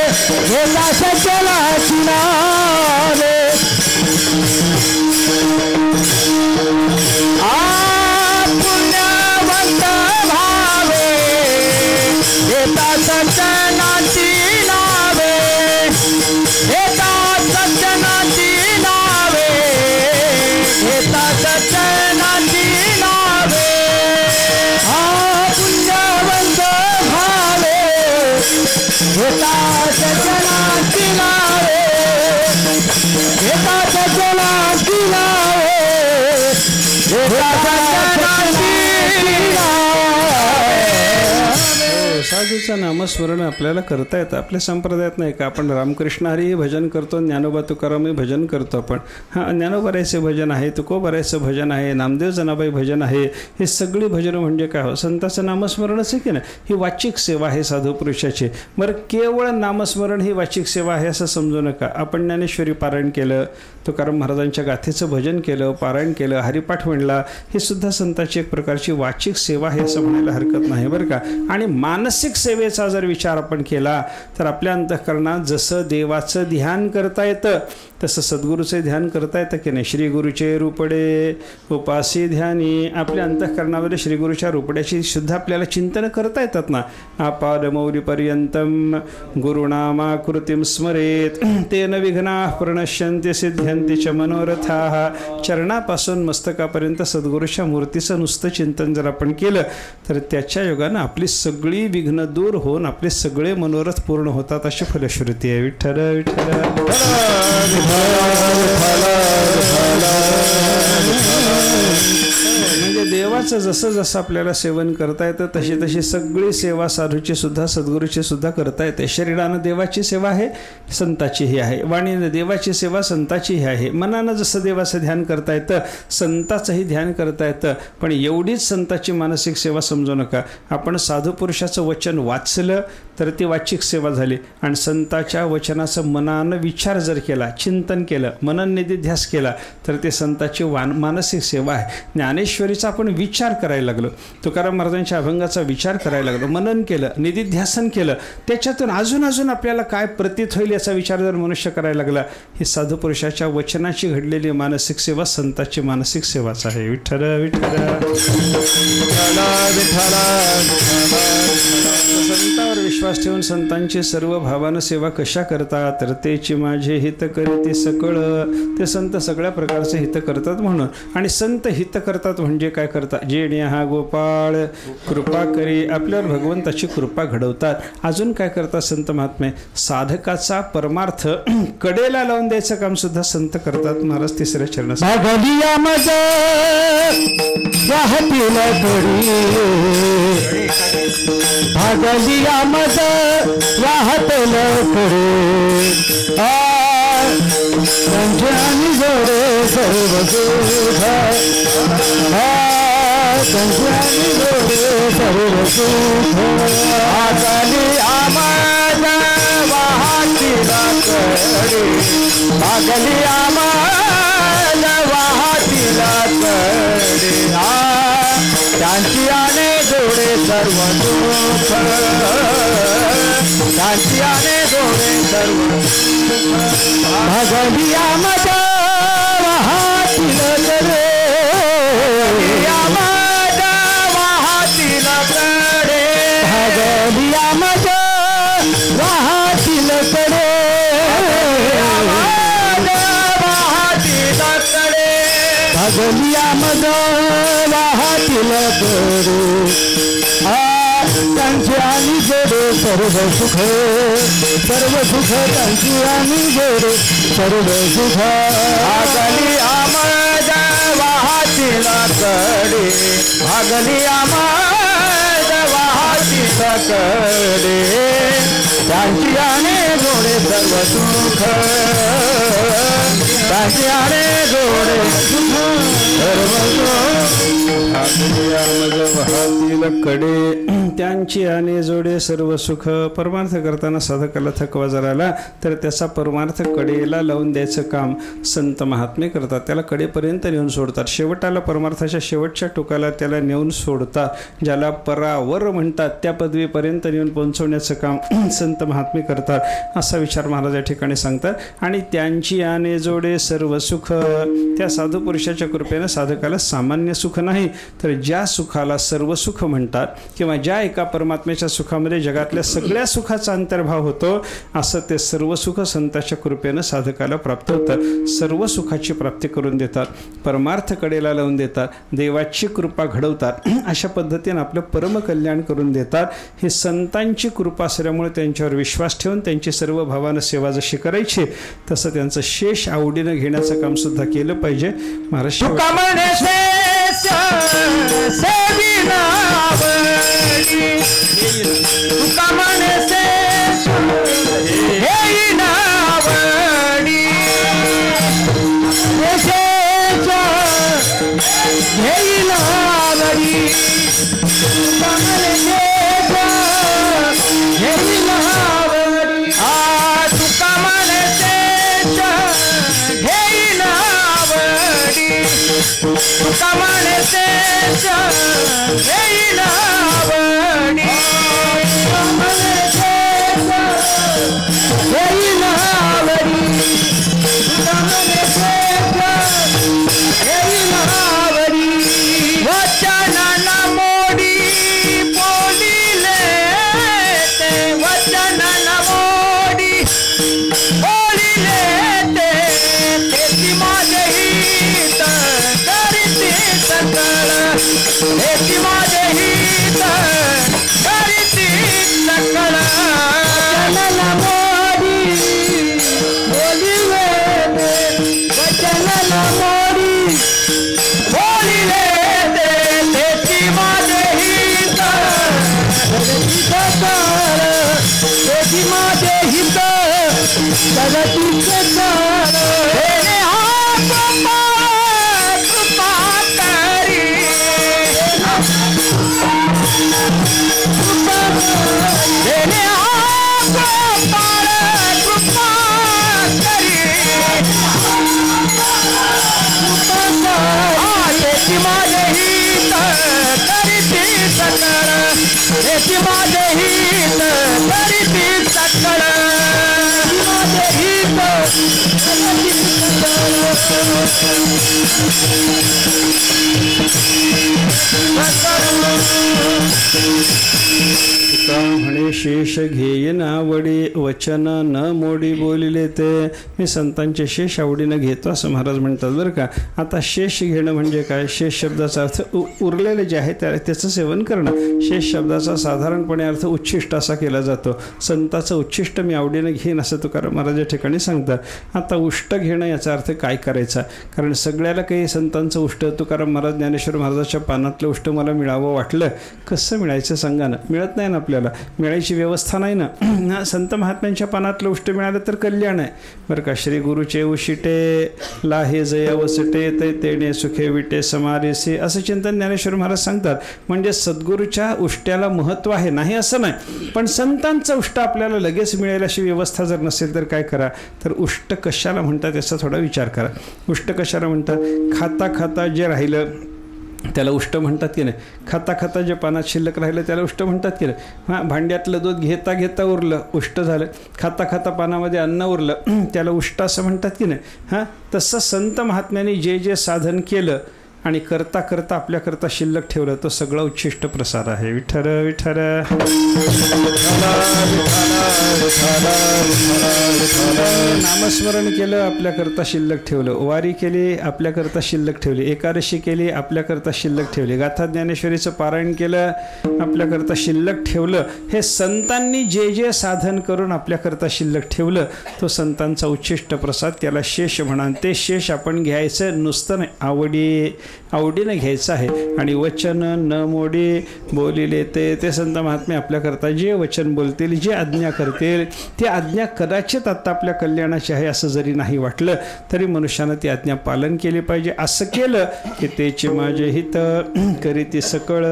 घेता, सज्जनाची नावे पुण्यवंत भावे घेता, सज्जनाची नावे घेता, सज्जनाची नावे घेता, सज्जनाची नावे पुण्यवंत भावे घेता, सज्जनाची नावे घेता, सज्जनाची नावे घेता, सज्जनाची
साधूचं नामस्मरण आपल्याला करता येतं. आपल्या संप्रदायात नाही का आपण रामकृष्ण हरी भजन करतो, ज्ञानोबा तुकारामही भजन करतो आपण. हां, ज्ञानोबारायचे भजन आहे, तुकोबारायचं भजन आहे, नामदेव जनाबाई भजन आहे. हे सगळी भजनं म्हणजे काय हो? संतांचं नामस्मरणच आहे की नाही. ही वाचिक सेवा आहे साधू पुरुषाची. बरं, केवळ नामस्मरण ही वाचिक सेवा आहे असं समजू नका. आपण ज्ञानेश्वरी पारायण केलं, तुकाराम महाराजांच्या गाथेचं भजन केलं, पारायण केलं, हरिपाठ म्हणला, हे सुद्धा संतांची एक प्रकारची वाचिक सेवा आहे असं म्हणायला हरकत नाही बरं का. आणि मानसिक सेवेचा जर विचार आपण केला तर आपल्या अंतःकरणात जसं देवाचं ध्यान करता येतं तसं सद्गुरूचे ध्यान करता येतं की नाही. श्री गुरुचे रूपडे उपासी ध्यानी, आपल्या अंतःकरणामध्ये श्री गुरुच्या रूपड्याची सुद्धा आपल्याला चिंतन करता येतात ना. आपादमौलिपर्यंतम गुरुनामाकृतिं स्मरेत तेन विघ्नाः प्रणश्यन्ति सिद्ध्यन्ति च मनोरथाः. चरणापासून मस्तकापर्यंत सद्गुरूच्या मूर्तीचं नुसतं चिंतन जर आपण केलं तर त्याच्या योगानं आपली सगळी विघ्न दूर होऊन आपले सगळे मनोरथ पूर्ण होतात अशी फलश्रुती आहे. विठ्ठल विठ्ठल म्हणजे देवाचं जसं जसं आपल्याला सेवन करता येतं तशी तशी सगळी सेवा साधूची सुद्धा सद्गुरूची सुद्धा करता येते. शरीरानं देवाची सेवा आहे, संताचीही आहे. वाणीनं देवाची सेवा संताचीही आहे. मनानं जसं देवाचं ध्यान करता येतं संताचंही ध्यान करता येतं. पण एवढीच संताची मानसिक सेवा समजू नका. आपण साधू पुरुषाचं वचन वाचलं तर ती वाचिक सेवा झाली. आणि संताच्या वचनाचं मनानं विचार जर केला, चिंतन केलं, मनन निधिध्यास केला तर ते संताची मानसिक सेवा आहे. ज्ञानेश्वरीचा आपण विचार करायला लागलो, तुकाराम महाराजांच्या अभंगाचा विचार करायला लागलो, मनन केलं, निधिध्यासन केलं, त्याच्यातून अजून अजून आपल्याला काय प्रतीत होईल याचा विचार जर मनुष्य करायला लागला, ही साधू पुरुषाच्या वचनाची घडलेली मानसिक सेवा संताची मानसिक सेवाच आहे. विठ्ठल विठ्ठल संतावर विश्वास ठेवून संतांची सर्व भावानं सेवा कशा करतात तर तेची माझे हित करीती सकळ. ते संत सगळ्या प्रकारचे हित करतात म्हणून. आणि संत हित करतात म्हणजे काय करतात? जेणे हा गोपाळ कृपा करी, आपल्यावर भगवंताची कृपा घडवतात. अजून काय करतात संत महात्मे? साधकाचा परमार्थ कडेला लावून द्यायचं काम सुद्धा संत करतात. महाराज तिसऱ्या चरणात
भागलिया मज वाहतल करे संजनी जोडे सर्व सुख, संजनी जोडे सर्व सुख. भागलिया मज कडे भागली आम्हाला वाहतील कडे त्यांची आणे जोडे सर्व दुःख त्यांची आणे जोडे सर्व भागली आम्हाला वाहतील कडे आम्हाला वाहतील कडे भागली आम्हाला वाहतील कडे भागली आम्हाला वाहतील कडे त्यांची आणि जोडे सर्व सुख त्यांची आणि जोडे सर्व सुख भागली आम्हाला वाहतील कडे भागली आम्हाला वाहतील कडे त्यांची आणि जोडे सर्व सुख त्यांची आणि जोडे सर्व
वाहतील कडे त्यांची आणि जोडे सर्व सुख. परमार्थ करताना साधकाला थकवा जर आला तर त्याचा परमार्थ कडेला लावून द्यायचं काम संत महात्मे करतात. त्याला कडेपर्यंत नेऊन सोडतात. शेवटाला परमार्थाच्या शेवटच्या टोकाला त्याला नेऊन सोडतात. ज्याला परावर म्हणतात त्या पदवीपर्यंत नेऊन पोहोचवण्याचं काम संत महात्मे करतात, असा विचार महाराज या ठिकाणी सांगतात. आणि त्यांची आणि जोडे सर्व सुख, त्या साधू पुरुषाच्या कृपेनं साधकाला सामान्य सुख नाही तर ज्या सुखाला सर्व सुख म्हणतात किंवा ज्या एका परमात्म्याच्या सुखामध्ये जगातल्या सगळ्या सुखाचा अंतर्भाव होतो, असं ते सर्व सुख संतांच्या कृपेनं साधकाला प्राप्त होतं. सर्व सुखाची प्राप्ती करून देतात, परमार्थ कडेला लावून देतात, देवाची कृपा घडवतात, अशा पद्धतीने आपलं परमकल्याण करून देतात. हे संतांची कृपा असल्यामुळे त्यांच्यावर विश्वास ठेवून त्यांची सर्व भावानं सेवा जशी करायची तसं त्यांचं शेष आवडीनं घेण्याचं काम सुद्धा केलं पाहिजे. महाराज म्हणे शेष घेईन आवडी वचन न मोडी बोलिले ते. मी संतांचे शेष आवडीनं घेतो असं महाराज म्हणतात बरं का. आता शेष घेणं म्हणजे काय? शेष शब्दाचा अर्थ उरलेले जे आहे त्याचं सेवन करणं. शेष शब्दाचा साधारणपणे अर्थ उच्छिष्ट असा केला जातो. संताचं उच्छिष्ट मी आवडीनं घेईन असं तुकाराम महाराज या ठिकाणी सांगतात. आता उष्ट घेणं याचा अर्थ काय करायचा? कारण सगळ्याला काही संतांचं उष्ट, तुकाराम महाराज ज्ञानेश्वर महाराजाच्या पानातलं उष्ट मला मिळावं वाटलं, कसं मिळायचं सांगा ना. मिळत नाही ना ना आपल्याला, मिळायची व्यवस्था नाही ना. संत महात्म्यांच्या पानातलं उष्ट मिळालं तर कल्याण आहे बरं का. श्री गुरुचे उशिटे लाहे जय वसटे ते तेने सुखे विटे समारेसे असं चिंतन ज्ञानेश्वर महाराज सांगतात. म्हणजे सद्गुरूच्या उष्ट्याला महत्त्व आहे नाही असं नाही, पण संतांचं उष्ट आपल्याला लगेच मिळेल अशी व्यवस्था जर नसेल तर काय करा, तर उष्ट कशाला म्हणतात याचा थोडा विचार करा. उष्ट कशाला म्हणतात? खाता खाता जे राहिलं त्याला उष्ट म्हणतात की नाही. खाता खाता जे पानात शिल्लक राहिलं त्याला उष्ट म्हणतात की नाही. हां, भांड्यातलं दूध घेता घेता उरलं उष्ट झालं. खाता खाता पानामध्ये अन्न उरलं त्याला उष्ट असं म्हणतात की नाही. हां, तसं संत महात्म्याने जे जे साधन केलं आणि करता करता आपल्याकरता शिल्लक ठेवलं तो सगळा उच्छिष्ट प्रसाद आहे. विठ्ठल विठ्ठल. नामस्मरण केलं आपल्याकरता शिल्लक ठेवलं, वारी केली आपल्याकरता शिल्लक ठेवली, एकादशी केली आपल्याकरता शिल्लक ठेवली, गाथा ज्ञानेश्वरीचं पारायण केलं आपल्याकरता शिल्लक ठेवलं. हे संतांनी जे जे साधन करून आपल्याकरता शिल्लक ठेवलं तो संतांचा उच्छिष्ट प्रसाद, त्याला शेष म्हणा. ते शेष आपण घ्यायचं नुसतं नाही, आवडीनं घ्यायचं आहे. आणि वचन न मोडी बोलिले ते संत महात्मे आपल्याकरता जे वचन बोलतील, जे आज्ञा करतील, ती आज्ञा कदाचित आत्ता आपल्या कल्याणाची आहे असं जरी नाही वाटलं तरी मनुष्यानं ती आज्ञा पालन केली पाहिजे. असं केलं की तेचे माझे हित करीती सकळ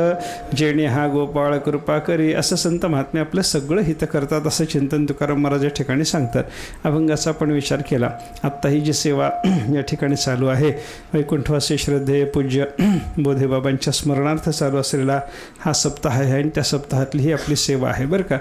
जेणे हा गोपाळ कृपा करी, असं संत महात्मे आपलं सगळं हित करतात असं चिंतन तुकाराम महाराज या ठिकाणी सांगतात. अभंगाचा पण विचार केला. आत्ता ही जी सेवा या ठिकाणी चालू आहे, वैकुंठवासी श्रद्धेय पूज्य बोधेबाबांच्या स्मरणार्थ चालू असलेला हा सप्ताह आहे आणि त्या सप्ताहातली ही आपली सेवा आहे बरं का.